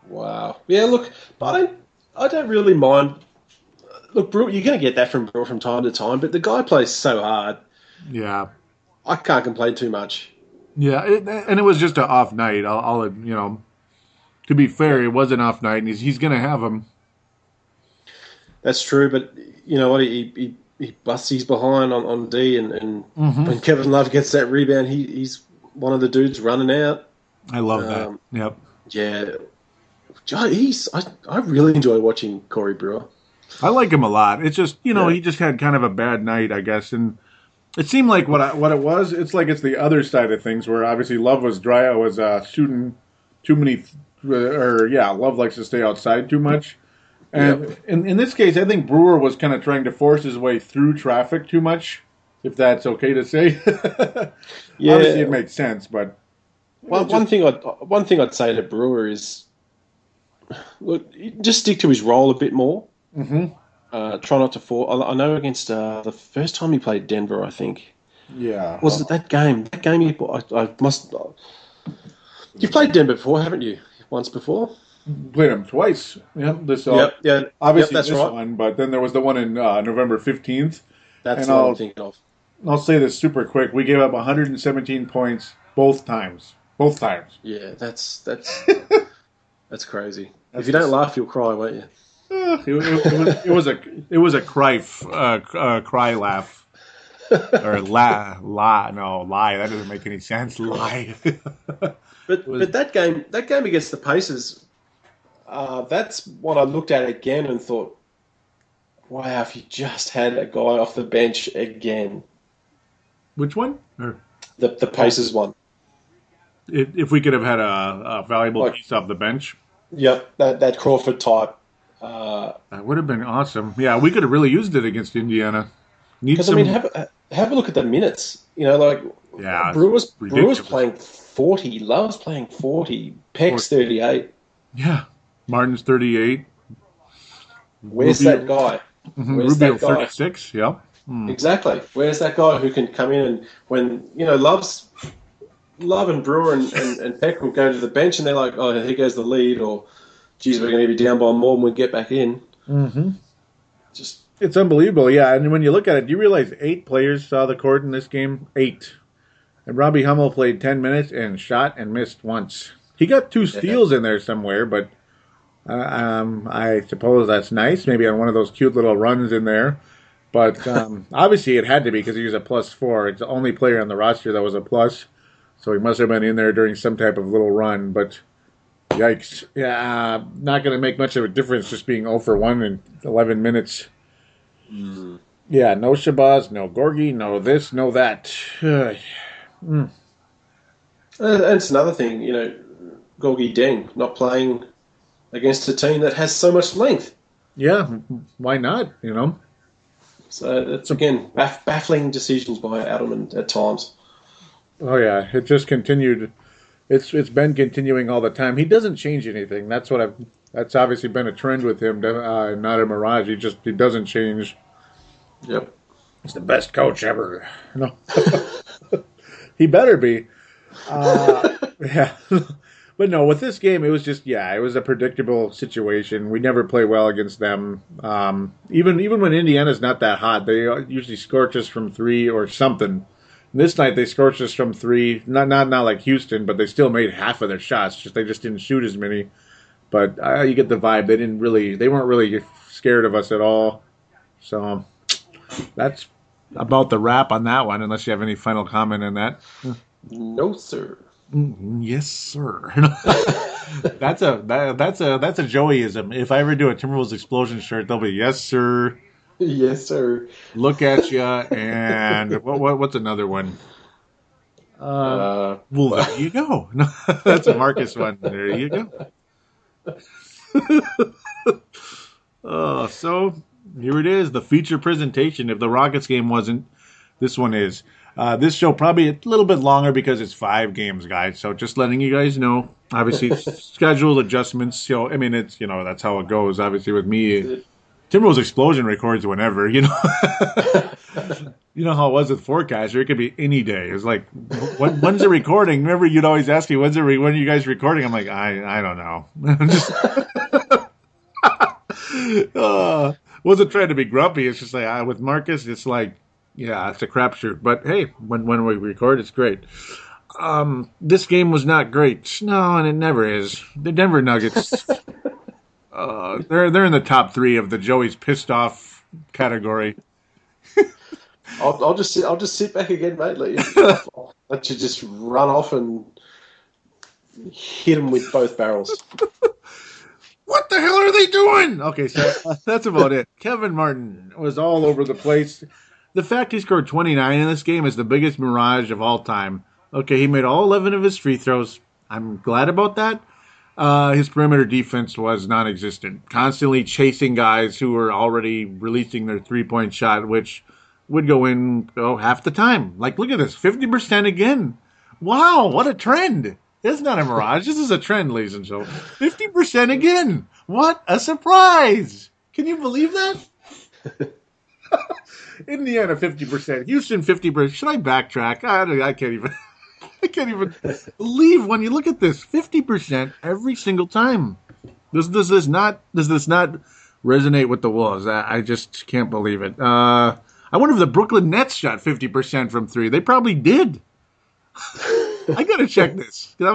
Wow. Yeah, look, but I don't really mind. Look, Brewer, you're going to get that from Brewer from time to time, but the guy plays so hard. Yeah. I can't complain too much. Yeah, and it was just an off night. I'll to be fair, it was an off night, and he's going to have them. That's true, but you know what? He busts his behind on D, and when Kevin Love gets that rebound, he's one of the dudes running out. I love that. Yep. Yeah. I really enjoy watching Corey Brewer. I like him a lot. It's just, he just had kind of a bad night, I guess, and it seemed like what it was. It's like it's the other side of things where obviously Love was dry. I was shooting too many, Love likes to stay outside too much. And in this case, I think Brewer was kind of trying to force his way through traffic too much, if that's okay to say. Yeah. Obviously, it makes sense, but one thing I'd say to Brewer is, look, just stick to his role a bit more. Mm-hmm. Try not to fall. I know against the first time he played Denver, I think. Yeah. Was it that game? That game I must. You've played Denver before, haven't you? Once before. Played him twice. Yeah, obviously this right. one, but then there was the one in November 15th. That's what I'm thinking of. I'll say this super quick. We gave up 117 points both times. Both times. Yeah, that's that's crazy. If you don't laugh, you'll cry, won't you? It was a cry laugh. Or lie. That doesn't make any sense. Lie. But that game against the Pacers, that's what I looked at again and thought, wow, if you just had a guy off the bench again. Which one? The Pacers one. If we could have had a valuable piece off the bench. Yep, that Crawford type. That would have been awesome. Yeah, we could have really used it against Indiana. Because, have a look at the minutes. Brewers playing 40, Love's playing 40, Peck's 38. Yeah, Martin's 38. Where's that guy? Rubio 36, yeah. Exactly. Where's that guy who can come in and when, Love and Brewer and Peck will go to the bench and they're like, oh, here goes the lead, or, geez, we're going to be down by more when we get back in. Mm-hmm. It's unbelievable, yeah. And when you look at it, do you realize 8 players saw the court in this game? 8. And Robbie Hummel played 10 minutes and shot and missed once. He got 2 steals in there somewhere, but I suppose that's nice. Maybe on one of those cute little runs in there. But obviously it had to be because he was a +4. It's the only player on the roster that was a plus. So he must have been in there during some type of little run. But yikes. Yeah, not going to make much of a difference just being 0 for 1 in 11 minutes. Yeah, no Shabazz, no Gorgie, no this, no that. And it's another thing, Gorgie Deng not playing against a team that has so much length. Yeah, why not, So it's, again, baffling decisions by Adelman at times. Oh, yeah, it just continued. It's been continuing all the time. He doesn't change anything. That's obviously been a trend with him, not a mirage. He doesn't change. Yep. He's the best coach ever. No. He better be. Yeah. But no, with this game, it was just, it was a predictable situation. We never play well against them. Even when Indiana's not that hot, they usually scorch us from 3 or something. This night they scorched us from 3, not like Houston, but they still made half of their shots. They just didn't shoot as many. But you get the vibe. They weren't really scared of us at all. So that's about the wrap on that one, unless you have any final comment on that. No, sir. Yes, sir. That's a Joeyism. If I ever do a Timberwolves Explosion shirt, they'll be yes, sir. Yes, sir. Look at you, and what's another one? Well, there you go. No, that's a Marcus one. There you go. So here it is, the feature presentation. If the Rockets game wasn't, this one is. This show probably a little bit longer because it's 5 games, guys. So just letting you guys know. Obviously, schedule adjustments. It's that's how it goes. Obviously, with me, Timberwolves Explosion records whenever. You know how it was with Forcaster. It could be any day. It's like, when's it recording? Remember, you'd always ask me, when are you guys recording? I'm like, I don't know. Wasn't trying to be grumpy. It's just like with Marcus, it's like. Yeah, it's a crapshoot. But hey, when we record, it's great. This game was not great. No, and it never is. The Denver Nuggets, they're in the top 3 of the Joey's pissed off category. I'll just sit back again, mate. Let you just run off and hit them with both barrels. What the hell are they doing? Okay, so that's about it. Kevin Martin was all over the place. The fact he scored 29 in this game is the biggest mirage of all time. Okay, he made all 11 of his free throws. I'm glad about that. His perimeter defense was non-existent. Constantly chasing guys who were already releasing their three-point shot, which would go in half the time. Like, look at this, 50% again. Wow, what a trend. It's not a mirage. This is a trend, ladies and gentlemen. 50% again. What a surprise. Can you believe that? Indiana 50%, Houston 50%. Should I backtrack? I can't even believe when you look at this 50% every single time. Does this not resonate with the Wolves? I just can't believe it. I wonder if the Brooklyn Nets shot 50% from 3. They probably did. I gotta check this. They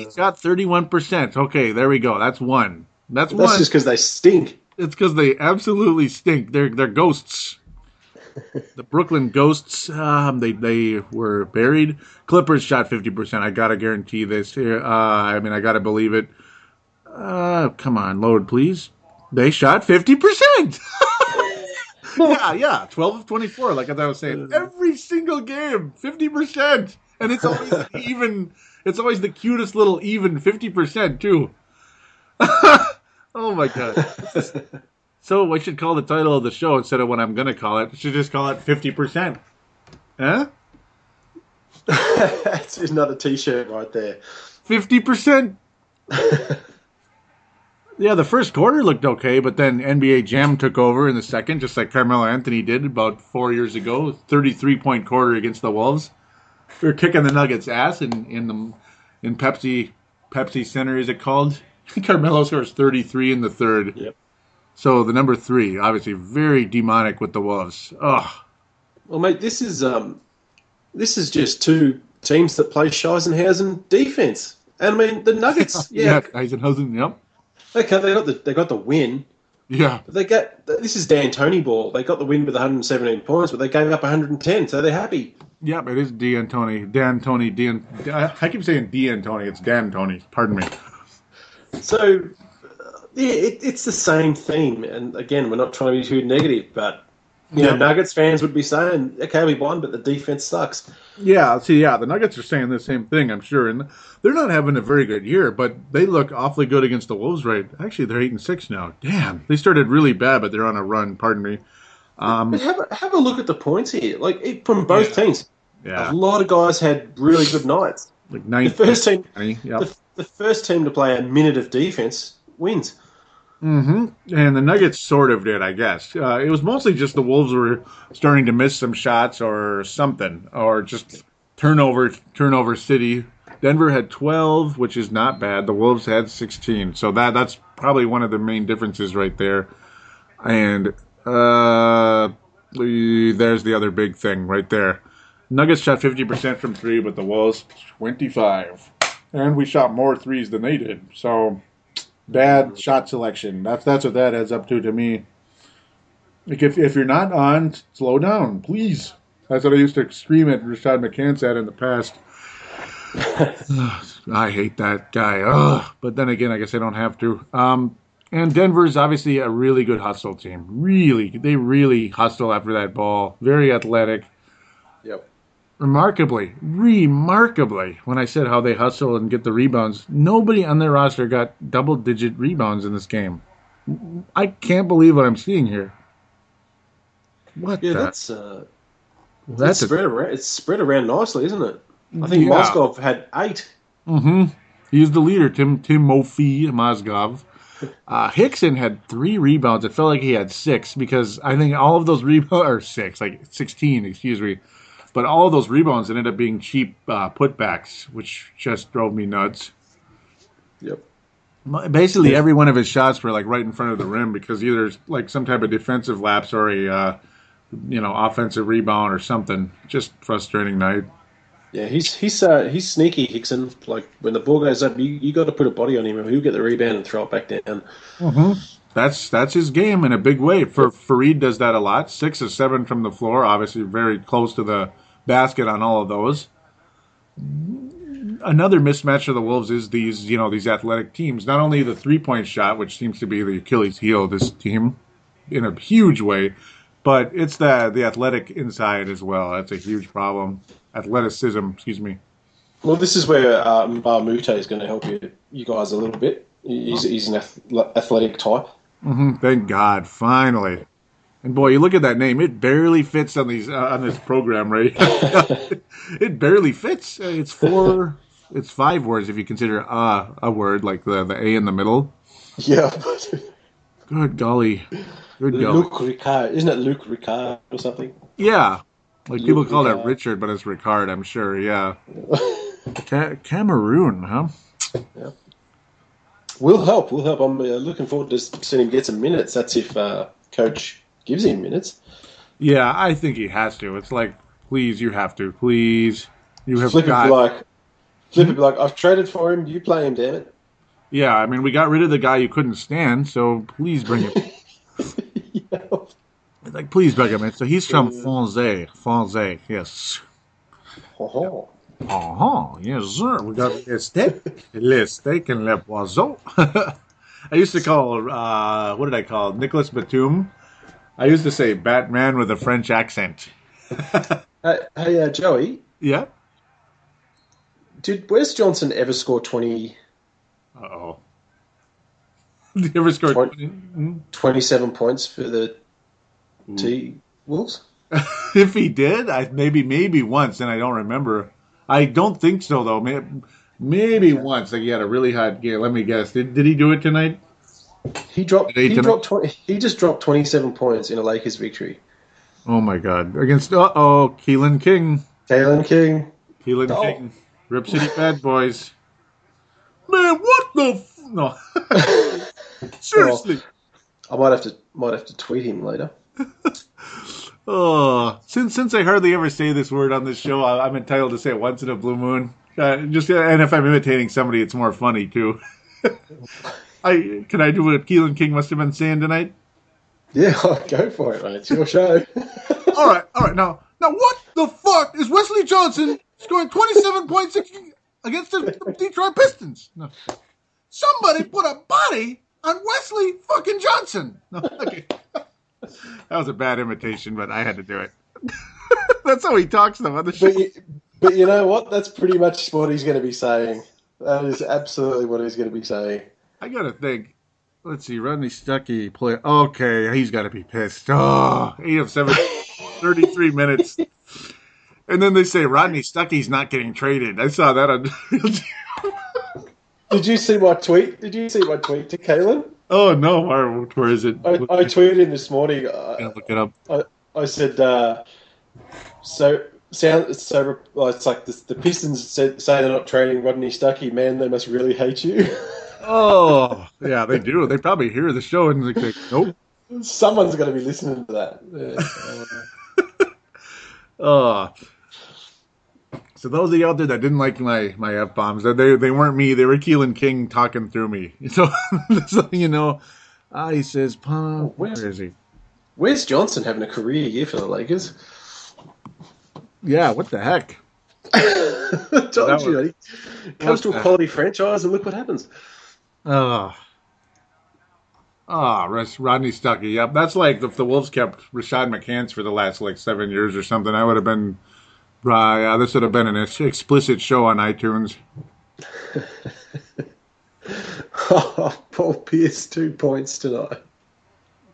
shot 31%. Okay, there we go. That's one. That's one. That's just because they stink. It's because they absolutely stink. They're ghosts. The Brooklyn Ghosts, they were buried. Clippers shot 50%. I got to guarantee this here. I got to believe it. Come on, load, please. They shot 50%. Yeah. 12 of 24, like I was saying. Every single game, 50%. And it's always even. It's always the cutest little even 50%, too. Oh, my God. So I should call the title of the show instead of what I'm going to call it. I should just call it 50%. Huh? That's another T-shirt right there. 50%. Yeah, the first quarter looked okay, but then NBA Jam took over in the second, just like Carmelo Anthony did about 4 years ago. 33-point quarter against the Wolves. We were kicking the Nuggets' ass in Pepsi Center, is it called? Carmelo scores 33 in the third. Yep. So the number 3, obviously very demonic with the Wolves. Ugh. Well, mate, this is just 2 teams that play Scheissenhausen defense. And I mean, the Nuggets, Yeah, Eisenhausen, yep. okay, they got the win. Yeah. But this is D'Antoni ball. They got the win with 117 points, but they gave up 110, so they're happy. Yep, it is D'Antoni. I keep saying D'Antoni. It's D'Antoni. Pardon me. So, it's the same theme. And again, we're not trying to be too negative, but you know, Nuggets fans would be saying, okay, we won, but the defense sucks. Yeah, the Nuggets are saying the same thing, I'm sure. And they're not having a very good year, but they look awfully good against the Wolves, right? Actually, they're 8-6 now. Damn. They started really bad, but they're on a run, pardon me. But have a look at the points here. Like, from both teams. Yeah. A lot of guys had really good nights. Like the first team, 20, yep. the first team to play a minute of defense wins. Mm-hmm. And the Nuggets sort of did, I guess. It was mostly just the Wolves were starting to miss some shots or something, or just turnover city. Denver had 12, which is not bad. The Wolves had 16. So that's probably one of the main differences right there. And there's the other big thing right there. Nuggets shot 50% from three, but the Wolves 25. And we shot more threes than they did. So bad shot selection. That's what that adds up to me. Like if you're not on, slow down, please. That's what I used to scream at Rashad McCants in the past. I hate that guy. Ugh. But then again, I guess I don't have to. And Denver's obviously a really good hustle team. They really hustle after that ball. Very athletic. Yep. Remarkably, when I said how they hustle and get the rebounds, nobody on their roster got double-digit rebounds in this game. I can't believe what I'm seeing here. What? Yeah, the? It's spread around nicely, isn't it? I think Mozgov had 8. Mm-hmm. He's the leader, Timofey Mozgov. Hickson had 3 rebounds. It felt like he had 6 because I think all of those rebounds, or 16, excuse me. But all of those rebounds ended up being cheap putbacks, which just drove me nuts. Yep. Basically, every one of his shots were like right in front of the rim because either like some type of defensive lapse or a offensive rebound or something. Just frustrating night. Yeah, he's sneaky, Hickson. Like when the ball goes up, you got to put a body on him, and he'll get the rebound and throw it back down. Mm-hmm. That's his game in a big way. Fareed does that a lot. 6 of 7 from the floor, obviously very close to the basket on all of those. Another mismatch for the Wolves is these athletic teams. Not only the 3-point shot, which seems to be the Achilles heel of this team in a huge way, but it's the athletic inside as well. That's a huge problem. Athleticism, excuse me. Well, this is where Moute is going to help you guys a little bit. He's an athletic type. Mm-hmm. Thank God, finally. And boy, you look at that name; it barely fits on this program, right? It barely fits. It's 5 words if you consider a word, like the A in the middle. Yeah. Good golly. Luc Richard, isn't it Luc Richard or something? Yeah, like people call it Richard, but it's Ricard, I'm sure. Yeah. Cameroon, huh? Yeah. We'll help. I'm looking forward to seeing him get some minutes. That's if Coach gives him minutes. Yeah, I think he has to. It's like, please, you have to. Please. You have Flip it be like, I've traded for him. You play him, damn it. Yeah, I mean, we got rid of the guy you couldn't stand, so please bring him. Yeah. Like, please bring him in. So he's from France, yes. Oh. Yes, sir. We got le steak and le poisson. I used to call, what did I call it? Nicholas Batum. I used to say Batman with a French accent. Hey, Joey. Yeah? Did Wes Johnson ever score 20? Uh-oh. Did he ever score 27 points for the T-Wolves? If he did, maybe once, and I don't remember. I don't think so, though. Maybe once. Like he had a really hot game. Let me guess. Did he do it tonight? He just dropped 27 points in a Lakers victory. Oh my God! Against Keelan King. King. Rip City Bad Boys. Man, what the no? Seriously. Well, I might have to tweet him later. Oh, since I hardly ever say this word on this show, I'm entitled to say it once in a blue moon. And if I'm imitating somebody, it's more funny too. Can I do what Keelan King must have been saying tonight? Yeah, go for it, mate. It's your show. All right. Now what the fuck is Wesley Johnson scoring 27 points against the Detroit Pistons? No. Somebody put a body on Wesley fucking Johnson. No, okay. That was a bad imitation, but I had to do it. That's how he talks though on the show. But you know what? That's pretty much what he's going to be saying. That is absolutely what he's going to be saying. I got to think. Let's see. Rodney Stuckey play. Okay, he's got to be pissed. Oh, 8 of 7, 33 minutes. And then they say Rodney Stuckey's not getting traded. I saw that on. Did you see my tweet? Did you see my tweet to Kalen? Oh no! Where is it? I tweeted him this morning. Look it up. I said it's like the Pistons say they're not trading Rodney Stuckey. Man, they must really hate you. Oh yeah, they do. They probably hear the show and think, nope. Someone's going to be listening to that. Yeah. So those of you out there that didn't like my F-bombs, they weren't me. They were Keelan King talking through me. So you know, he says, where is he? Where's Johnson having a career year for the Lakers? Yeah, what the heck? I told you. He comes to a quality franchise and look what happens. Rodney Stuckey. Yep, that's like if the Wolves kept Rashad McCants for the last 7 years or something. I would have been. Yeah, this would have been an explicit show on iTunes. Paul Pierce 2 points tonight.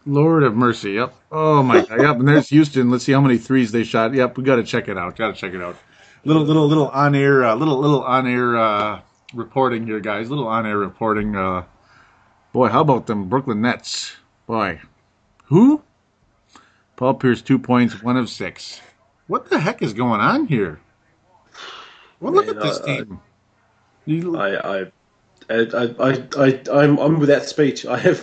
Lord of mercy. Yep. Oh my God. Yep. And there's Houston. Let's see how many threes they shot. Yep. We got to check it out. Little on air. Little on air reporting here, guys. Little on air reporting. Boy, how about them Brooklyn Nets? Boy, who? Paul Pierce 2 points, 1 of 6. What the heck is going on here? Well, look at this team. I'm without speech. I have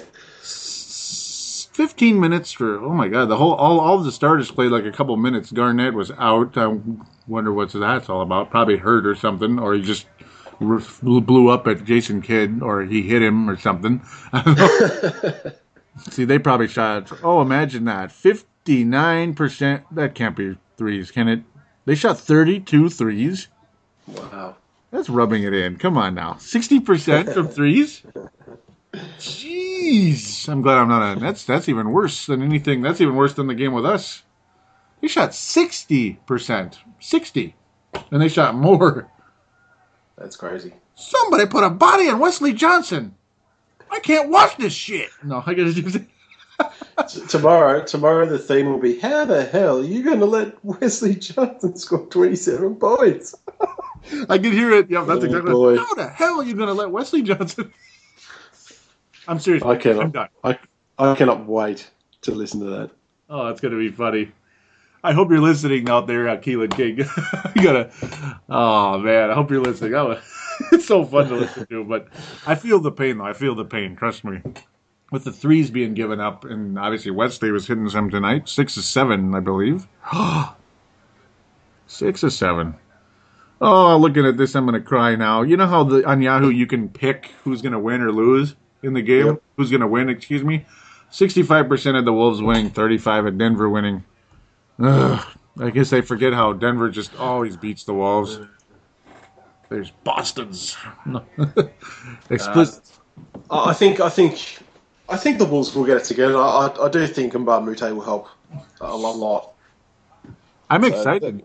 15 minutes for. Oh my God! All of the starters played like a couple minutes. Garnett was out. I wonder what that's all about. Probably hurt or something, or he just blew up at Jason Kidd, or he hit him or something. I don't know. See, they probably shot. Oh, imagine that. 59%. That can't be threes, can it? They shot 32 threes. Wow. That's rubbing it in. Come on now. 60% from threes? Jeez. I'm glad I'm not on. That's even worse than anything. That's even worse than the game with us. They shot 60%. 60. And they shot more. That's crazy. Somebody put a body on Wesley Johnson. I can't watch this shit. No, I gotta do that. Tomorrow the theme will be, how the hell are you going to let Wesley Johnson score 27 points? I can hear it. Yeah, that's exactly boy. How the hell are you going to let Wesley Johnson? I'm serious. I'm done. I cannot wait to listen to that. Oh, it's going to be funny. I hope you're listening out there, Keelan King. You gotta. Oh man, I hope you're listening. It's so fun to listen to, but I feel the pain though. I feel the pain. Trust me. With the threes being given up, and obviously Wesley was hitting some tonight. 6 of 7, I believe. 6 of 7. Oh, looking at this, I'm going to cry now. You know how on Yahoo you can pick who's going to win or lose in the game? Yep. Who's going to win, 65% of the Wolves winning, 35% of Denver winning. Ugh. I guess they forget how Denver just always beats the Wolves. There's Boston's. Explicit. I think the Wolves will get it together. I do think Mbah Moute will help a lot. I'm excited.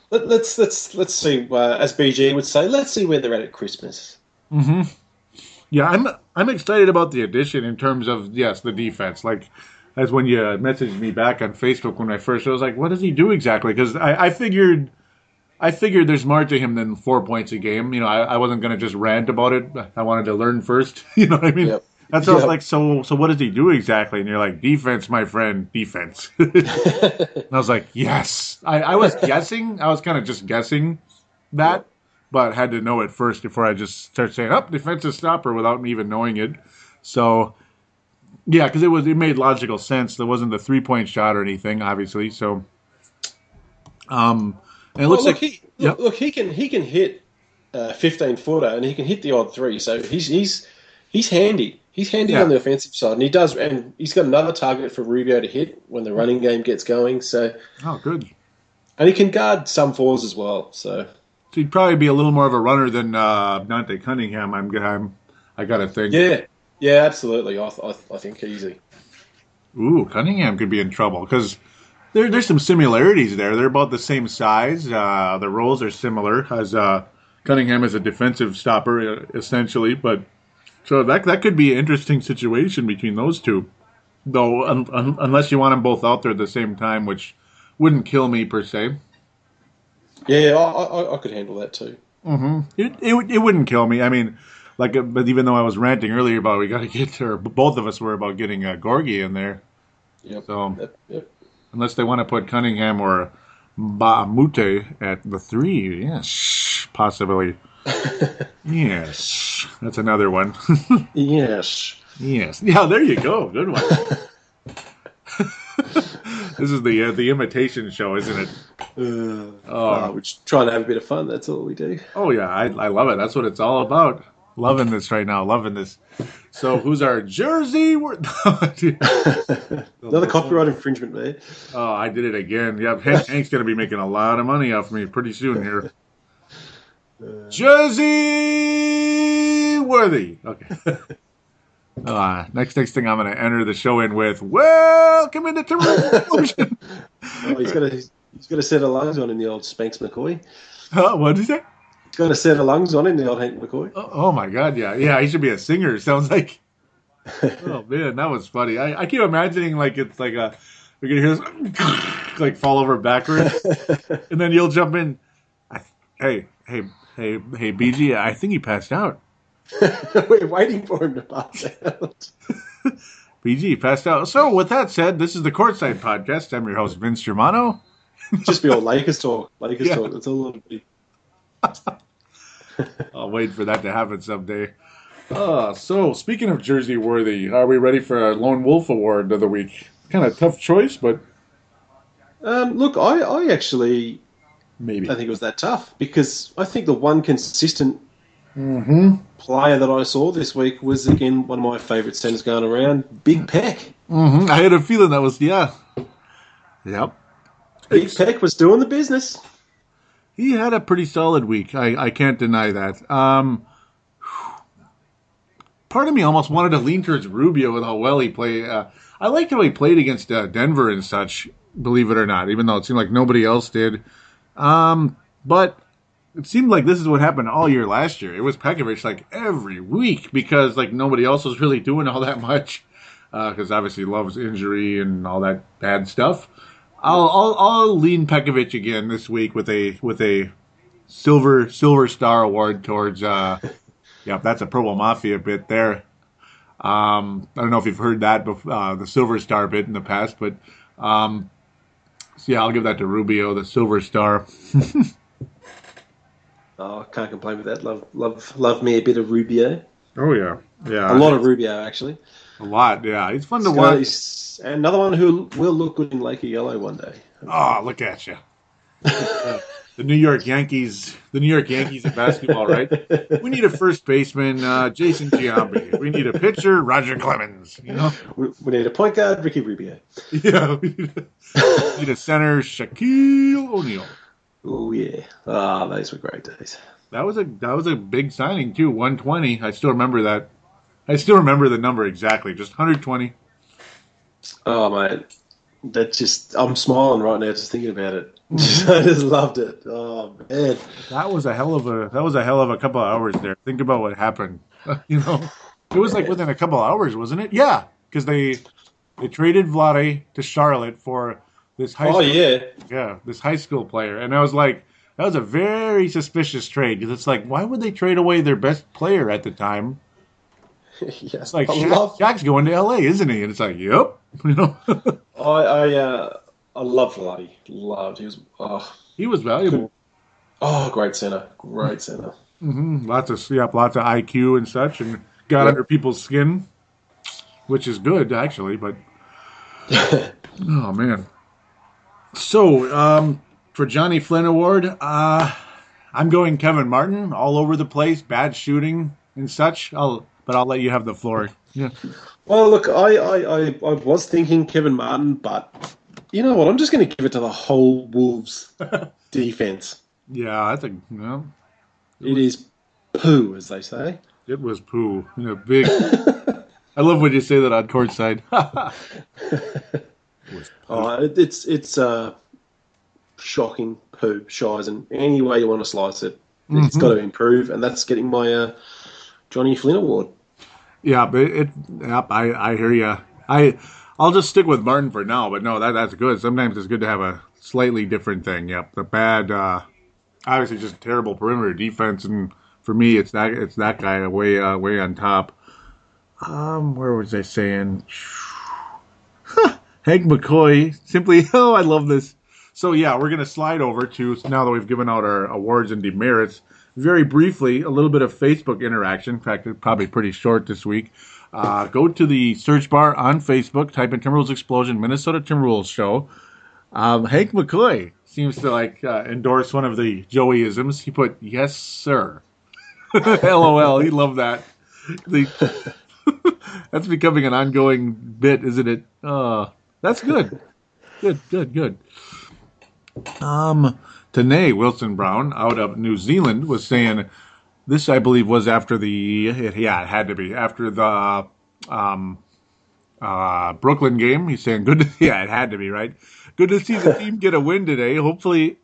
Let's see. As BG would say, let's see where they're at Christmas. Mm-hmm. Yeah, I'm excited about the addition in terms of the defense. Like, that's when you messaged me back on Facebook when I was like, what does he do exactly? Because I figured there's more to him than 4 points a game. You know, I wasn't going to just rant about it. I wanted to learn first. You know what I mean? Yep. That's what I was like, so what does he do exactly? And you're like, defense, my friend, defense. And I was like, yes. I was guessing. I was kind of just guessing that, but had to know it first before I just start saying, defensive stopper without me even knowing it. So, yeah, because it made logical sense. There wasn't the 3-point shot or anything, obviously. So, and it looks he can hit 15-footer, and he can hit the odd three. So he's handy. He's handy Yeah. on the offensive side, and he's got another target for Rubio to hit when the running game gets going. So, good. and he can guard some fours as well. So he'd probably be a little more of a runner than Dante Cunningham. I gotta think. yeah, absolutely. I think easy. Ooh, Cunningham could be in trouble because there's some similarities there. They're about the same size. The roles are similar, as Cunningham is a defensive stopper essentially, but. So that could be an interesting situation between those two, though, unless you want them both out there at the same time, which wouldn't kill me per se. Yeah, I could handle that too. Mm-hmm. It wouldn't kill me. I mean, but even though I was ranting earlier about we got to get, or both of us were about getting Gorgie in there. Yep. So Yep. unless they want to put Cunningham or Moute at the 3, yes, possibly. Yes, that's another one. Yes. Yes. Yeah, there you go. Good one. This is the imitation show, isn't it? We're just trying to have a bit of fun. That's all we do. Oh, yeah. I love it. That's what it's all about. Loving this right now. Loving this. So who's our jersey? Another copyright infringement, man. Oh, I did it again. Yep. Hank's going to be making a lot of money off me pretty soon here. Jersey worthy. Okay. Next thing I'm going to enter the show in with, welcome into Timberwolves. He's got a set of lungs on in the old Spanx McCoy. What did you say? He's got a set of lungs on in the old Hank McCoy. Oh my God, yeah. He should be a singer. Sounds like. Oh man, that was funny. I keep imagining like it's like we're gonna hear this like fall over backwards, and then you'll jump in. Hey, BG, I think he passed out. We're waiting for him to pass out. BG passed out. So, with that said, this is the Courtside Podcast. I'm your host, Vince Germano. Just be all Lakers talk. Lakers talk. That's all it'll be. I'll wait for that to happen someday. So, speaking of Jersey worthy, are we ready for our Lone Wolf Award of the week? Kind of tough choice, but... Look, I actually... Maybe. I think it was that tough because I think the one consistent player that I saw this week was, again, one of my favourite centres going around, Big Peck. Mm-hmm. I had a feeling that was, yeah. Yep. Big Peck was doing the business. He had a pretty solid week. I can't deny that. Part of me almost wanted to lean towards Rubio with how well he played. I liked how he played against Denver and such, believe it or not, even though it seemed like nobody else did. But it seemed like this is what happened all year last year. It was Pekovic like every week because like nobody else was really doing all that much because obviously Love's injury and all that bad stuff. I'll lean Pekovic again this week with a silver star award towards that's a Purple Mafia bit there. I don't know if you've heard that before, the silver star bit in the past, but so yeah, I'll give that to Rubio, the silver star. Oh, I can't complain with that. Love me a bit of Rubio. Oh yeah. A lot of Rubio actually. A lot, yeah. He's fun to watch. He's another one who will look good in Lakey Yellow one day. Oh, look at you. The New York Yankees of basketball, right? We need a first baseman, Jason Giambi. We need a pitcher, Roger Clemens. You know, we need a point guard, Ricky Rubio. Yeah, we need a center, Shaquille O'Neal. Oh yeah, those were great days. That was a big signing too. 120. I still remember that. I still remember the number exactly. Just 120. Oh mate, I'm smiling right now just thinking about it. I just loved it. Oh man, that was a hell of a couple of hours there. Think about what happened. You know, it was like within a couple of hours, wasn't it? Yeah, because they traded Vlade to Charlotte for this high school. This high school player, and I was like, that was a very suspicious trade because it's like, why would they trade away their best player at the time? Yes, it's like Shaq's going to LA, isn't he? And it's like, yep. You know, I love Vlade. He was valuable. Oh, great center. Mm-hmm. Lots of IQ and such, and got under people's skin, which is good actually. But oh man. So for Johnny Flynn Award, I I'm going Kevin Martin, all over the place, bad shooting and such. But I'll let you have the floor. Yeah. Well, look, I was thinking Kevin Martin, but you know what? I'm just going to give it to the whole Wolves defense. Yeah, I think it is poo, as they say. It was poo. Big. I love when you say that on courtside. It's shocking poo, shies, and any way you want to slice it, it's got to improve, and that's getting my Johnny Flynn award. Yeah, but I hear you. I'll just stick with Martin for now, but no, that's good. Sometimes it's good to have a slightly different thing. Yep, the bad, obviously just terrible perimeter defense, and for me, it's that guy way on top. Where was I saying? Hank McCoy, simply, I love this. So yeah, we're gonna slide over to, now that we've given out our awards and demerits, very briefly, a little bit of Facebook interaction. In fact, it's probably pretty short this week. Go to the search bar on Facebook, type in Timberwolves Explosion, Minnesota Timberwolves Show. Hank McCoy seems to endorse one of the Joey-isms. He put, yes, sir. LOL, he loved that. That's becoming an ongoing bit, isn't it? That's good. Good. Tanae Wilson Brown out of New Zealand was saying, this I believe was after it had to be after the Brooklyn game. He's saying, it had to be, right? Good to see the team get a win today. Hopefully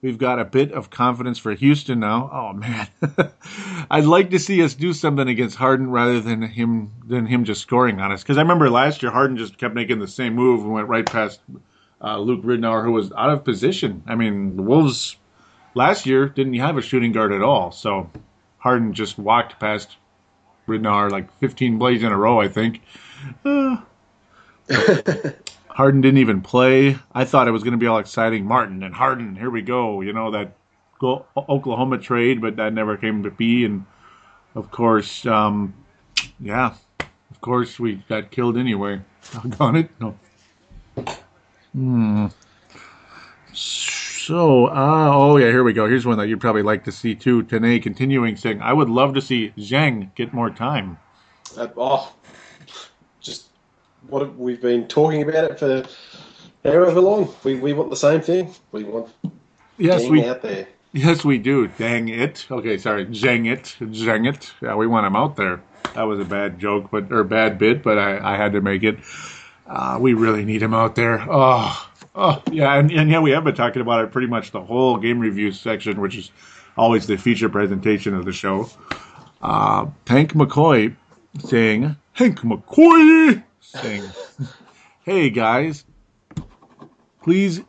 we've got a bit of confidence for Houston now. Oh man. I'd like to see us do something against Harden rather than him just scoring on us. Because I remember last year Harden just kept making the same move and went right past Luc Richard Mbah, who was out of position. I mean, the Wolves last year didn't have a shooting guard at all. So Harden just walked past Richard Mbah like 15 plays in a row, I think. Harden didn't even play. I thought it was going to be all exciting. Martin and Harden, here we go. That Oklahoma trade, but that never came to be. And, of course, we got killed anyway. Doggone it. No. So, here we go. Here's one that you'd probably like to see, too. Tanae continuing saying, I would love to see Zhang get more time. Just what we've been talking about it for however long. We want the same thing. We want Zhang out there. Yes, we do. Dang it. Okay, sorry. Zhang it. Yeah, we want him out there. That was a bad joke, or bad bit, but I had to make it. We really need him out there. Oh, yeah, and we have been talking about it pretty much the whole game review section, which is always the feature presentation of the show. Hank McCoy saying, hey guys, please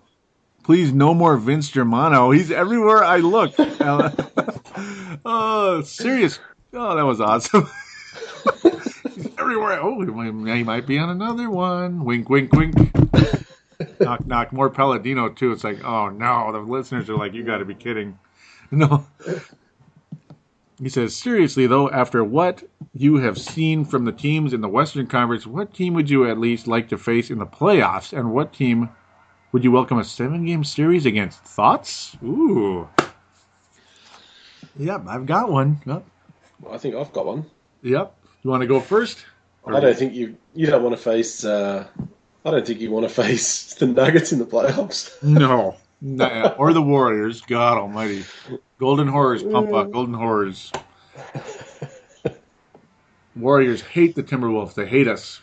no more Vince Germano. He's everywhere I look. Oh, serious. Oh, that was awesome. He's everywhere. Oh, he might be on another one. Wink, wink, wink. Knock, knock. More Palladino, too. It's like, oh, no. The listeners are like, you got to be kidding. No. He says, seriously, though, after what you have seen from the teams in the Western Conference, what team would you at least like to face in the playoffs? And what team would you welcome a 7-game series against? Thoughts? Ooh. Yep, I've got one. Yep. Well, I think I've got one. Yep. You want to go first? I don't think you don't want to face... I don't think you want to face the Nuggets in the playoffs. No. Or the Warriors. God almighty. Golden Horrors, pump up. Golden Horrors. Warriors hate the Timberwolves. They hate us.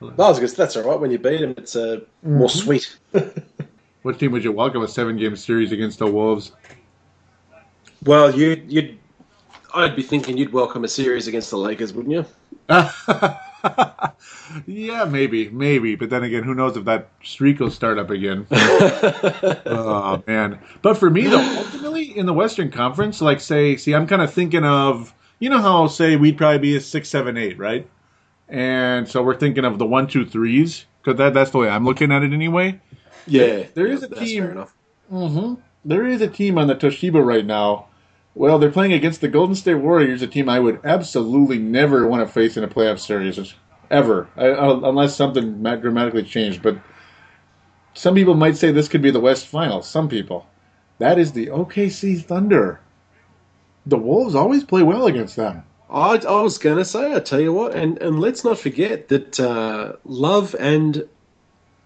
No, that's all right. When you beat them, it's more sweet. What team would you welcome a 7-game series against the Wolves? Well, I'd be thinking you'd welcome a series against the Lakers, wouldn't you? Yeah, maybe. But then again, who knows if that streak will start up again. Oh, man. But for me, though, ultimately, in the Western Conference, I'm kind of thinking of, you know how, say, we'd probably be a 6, 7, 8, right? And so we're thinking of the 1, 2, 3s, because that's the way I'm looking at it anyway. Yeah. There is a team. That's fair enough. Mm-hmm. There is a team on the Toshiba right now. Well, they're playing against the Golden State Warriors, a team I would absolutely never want to face in a playoff series, ever, unless something dramatically changed. But some people might say this could be the West Finals. Some people. That is the OKC Thunder. the Wolves always play well against them. I was going to say, I tell you what, and let's not forget that Love and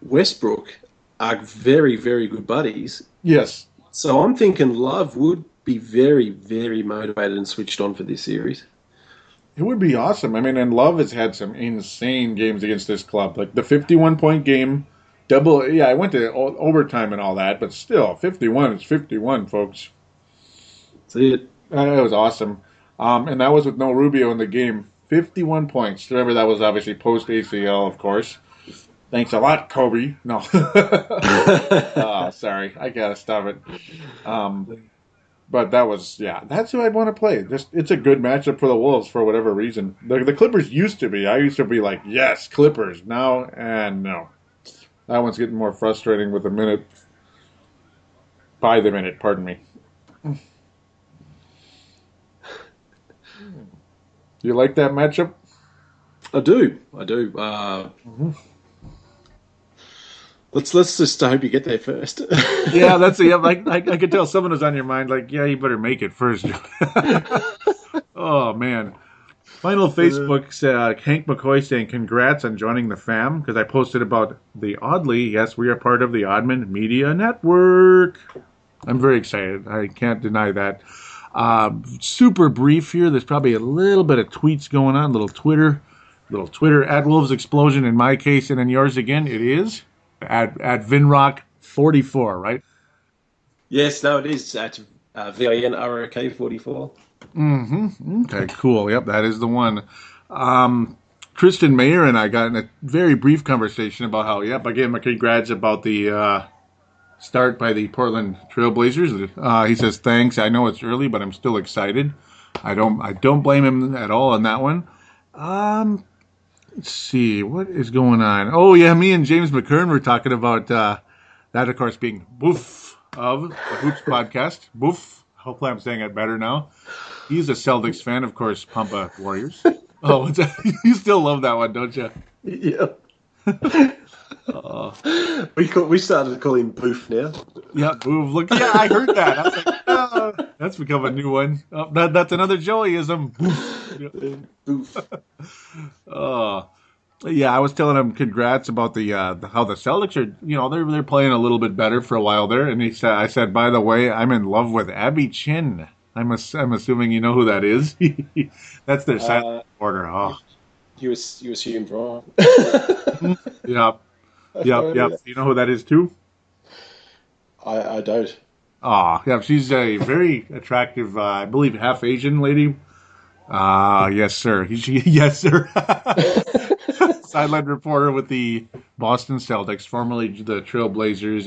Westbrook are very, very good buddies. Yes. So I'm thinking Love would be very, very motivated and switched on for this series. It would be awesome. I mean, and Love has had some insane games against this club. Like the 51-point game, I went to overtime and all that, but still, 51 is 51, folks. See it. It was awesome. And that was with no Rubio in the game. 51 points. Remember, that was obviously post-ACL, of course. Thanks a lot, Kobe. No. Sorry. I got to stop it. But that was, that's who I'd want to play. It's a good matchup for the Wolves for whatever reason. The Clippers used to be. I used to be like, yes, Clippers. Now, and no. That one's getting more frustrating with the minute. By the minute, pardon me. You like that matchup? I do. Mm-hmm. Let's just hope you get there first. Yeah, that's it. I could tell someone was on your mind. Like, yeah, you better make it first. Oh man! Final Facebook's Hank McCoy saying congrats on joining the fam because I posted about the Oddly. Yes, we are part of the Oddman Media Network. I'm very excited. I can't deny that. Super brief here. There's probably a little bit of tweets going on. Little Twitter at Wolves Explosion in my case, and in yours again. It is at Vinrock44, right? Yes, no, it is at VINROK44. Mm-hmm. Okay, cool. Yep, that is the one. Tristan Mayer and I got in a very brief conversation about how, I gave him a congrats about the start by the Portland Trailblazers. He says, thanks. I know it's early, but I'm still excited. I don't blame him at all on that one. Let's see. What is going on? Oh, yeah, me and James McKern were talking about that, of course, being Boof of the Hoops podcast. Boof. Hopefully I'm saying it better now. He's a Celtics fan, of course, Pampa Warriors. Oh, you still love that one, don't you? Yeah. We started to call him Boof now. Yeah, Boof. Look, I heard that. I was like, that's become a new one. That's another Joeyism. Boof. Boof. Yeah, I was telling him congrats about the how the Celtics are, they're playing a little bit better for a while there. And I said, by the way, I'm in love with Abby Chin. I'm assuming you know who that is. That's their silent reporter. Oh, you assumed wrong. Yep. You know who that is too? I don't. Yeah, she's a very attractive, I believe, half Asian lady. Yes, sir. Yes, sir. Sideline reporter with the Boston Celtics, formerly the Trailblazers,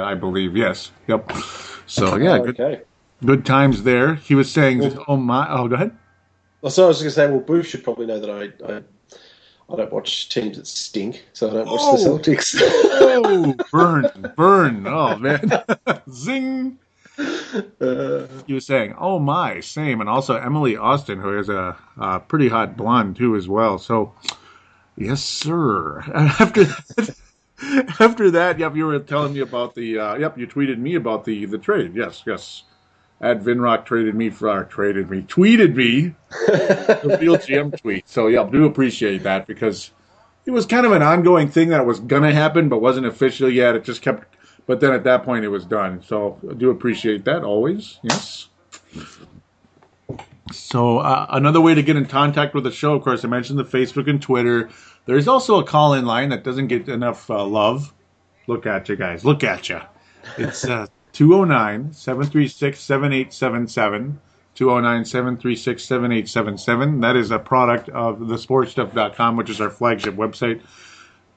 I believe. Yes. Yep. So, yeah, good times there. He was saying, go ahead. So I was going to say, well, Booth should probably know that I don't watch teams that stink, so I don't watch the Celtics. Burn. Oh, man. Zing. He was saying, oh my, same. And also Emily Austin, who is a pretty hot blonde too as well. So, yes, sir. After that, you were telling me about the, you tweeted me about the trade. Yes. At Vinrock tweeted me. The real GM tweet. So, do appreciate that because it was kind of an ongoing thing that was going to happen but wasn't official yet. It just kept... But then at that point, it was done. So I do appreciate that always. Yes. So another way to get in contact with the show, of course, I mentioned the Facebook and Twitter. There's also a call-in line that doesn't get enough love. Look at you guys. Look at you. It's 209-736-7877. 209-736-7877. That is a product of thesportstuff.com, which is our flagship website.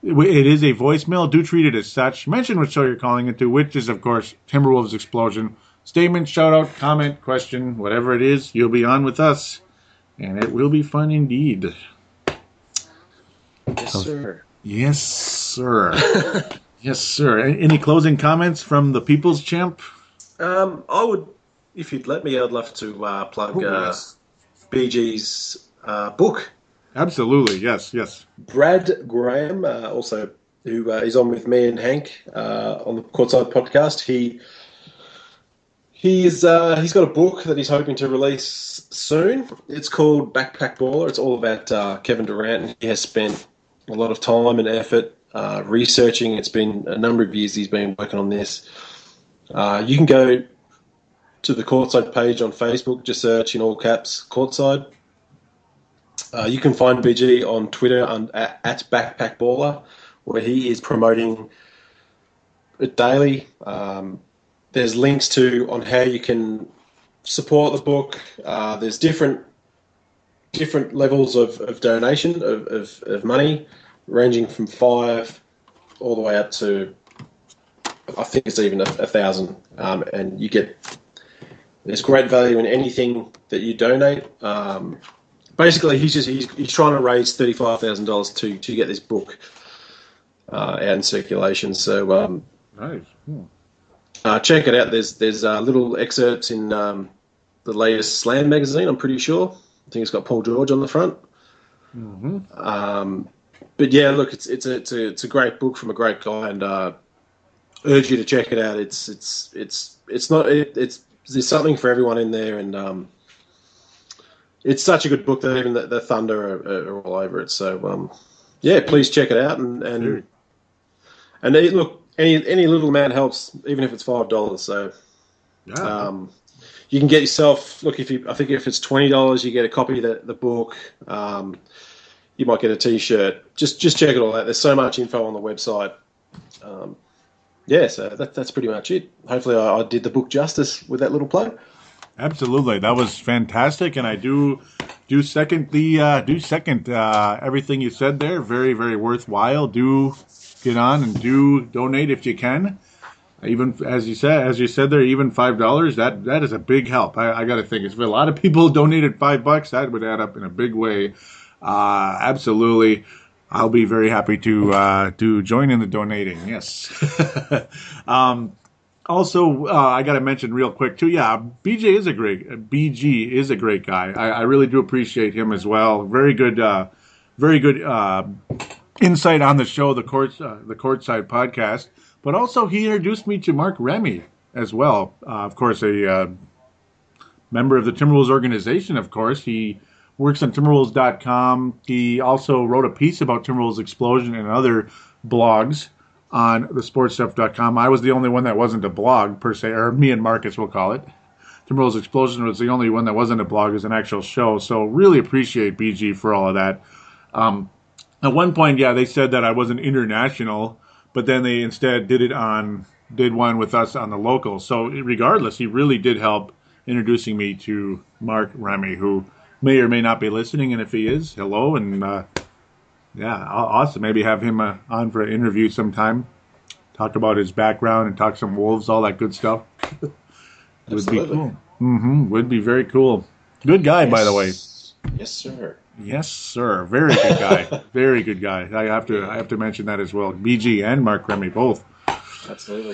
It is a voicemail. Do treat it as such. Mention what show you're calling into, which is, of course, Timberwolves Explosion. Statement, shout-out, comment, question, whatever it is, you'll be on with us. And it will be fun indeed. Yes, sir. Yes, sir. Yes, sir. Any closing comments from the People's Champ? I would, if you'd let me, I'd love to plug BG's book. Absolutely, yes. Brad Graham, also who is on with me and Hank on the Courtside podcast. He's got a book that he's hoping to release soon. It's called Backpack Baller. It's all about Kevin Durant. He has spent a lot of time and effort researching. It's been a number of years he's been working on this. You can go to the Courtside page on Facebook, just search in all caps Courtside. You can find BG on Twitter at Backpack Baller, where he is promoting it daily. There's links on how you can support the book. There's different levels of donation of money, ranging from $5 all the way up to, I think it's even $1,000. And there's great value in anything that you donate. Basically, he's trying to raise $35,000 to get this book out in circulation. So Nice. check it out. There's little excerpts in the latest Slam magazine, I'm pretty sure. I think it's got Paul George on the front. Mm-hmm. But yeah, look, it's a great book from a great guy, and urge you to check it out. There's something for everyone in there, and it's such a good book that even the Thunder are all over it. So yeah, please check it out, and look, any little amount helps, even if it's $5. So Yeah. you can get yourself. Look, I think if it's $20, you get a copy of the book. You might get a T-shirt. Just check it all out. There's so much info on the website. So that's pretty much it. Hopefully, I did the book justice with that little play. Absolutely, that was fantastic, and I do second everything you said there. Very, very worthwhile. Do get on and do donate if you can. Even as you said there, even $5. That is a big help. I got to think if a lot of people donated $5, that would add up in a big way. Absolutely. I'll be very happy to join in the donating. Yes. Also, I got to mention real quick too. Yeah, BG is a great guy. I really do appreciate him as well. Very good insight on the show, the Courtside podcast. But also, he introduced me to Mark Remy as well. Of course, a member of the Timberwolves organization. Of course, he works on Timberwolves.com. He also wrote a piece about Timberwolves Explosion and other blogs on thesportstuff.com. I was the only one that wasn't a blog, per se, or me and Marcus will call it. Timberwolves Explosion was the only one that wasn't a blog, it was an actual show. So really appreciate BG for all of that. At one point, yeah, they said that I wasn't international, but then they instead did one with us on the local. So regardless, he really did help introducing me to Mark Remy, who may or may not be listening, and if he is, hello, and awesome. Maybe have him on for an interview sometime. Talk about his background and talk some Wolves, all that good stuff. Would be cool. Would be very cool. Good guy, by the way. Yes, sir. Yes, sir. Very good guy. Very good guy. I have to mention that as well. BG and Mark Remy both. Absolutely.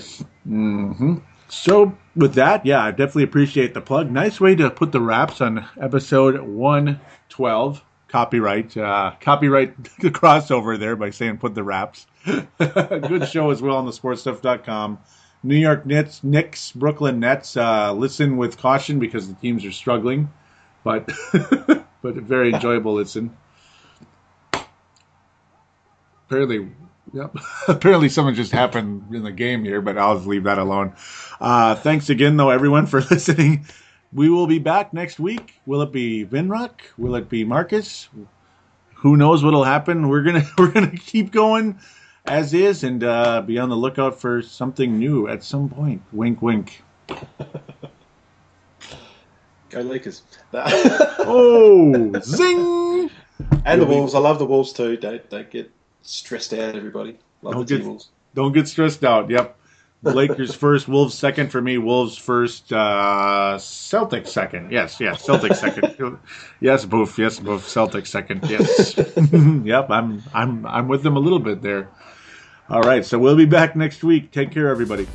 So with that, yeah, I definitely appreciate the plug. Nice way to put the wraps on episode 112. Copyright the crossover there by saying put the wraps. Good show as well on thesportstuff.com. New York Knicks, Brooklyn Nets. Listen with caution because the teams are struggling, but but a very enjoyable listen. Apparently something just happened in the game here, but I'll just leave that alone. Thanks again, though, everyone, for listening. We will be back next week. Will it be Vinrock? Will it be Marcus? Who knows what'll happen? We're gonna keep going as is and be on the lookout for something new at some point. Wink, wink. Go Lakers. Oh, zing! And the Wolves. I love the Wolves too. Don't get stressed out, everybody. Love the Wolves. Don't get stressed out. Yep. Lakers first, Wolves second for me. Wolves first, Celtics second. Yes, Celtics second. Yes, Boof. Celtics second. Yes. Yep, I'm with them a little bit there. All right, so we'll be back next week. Take care, everybody.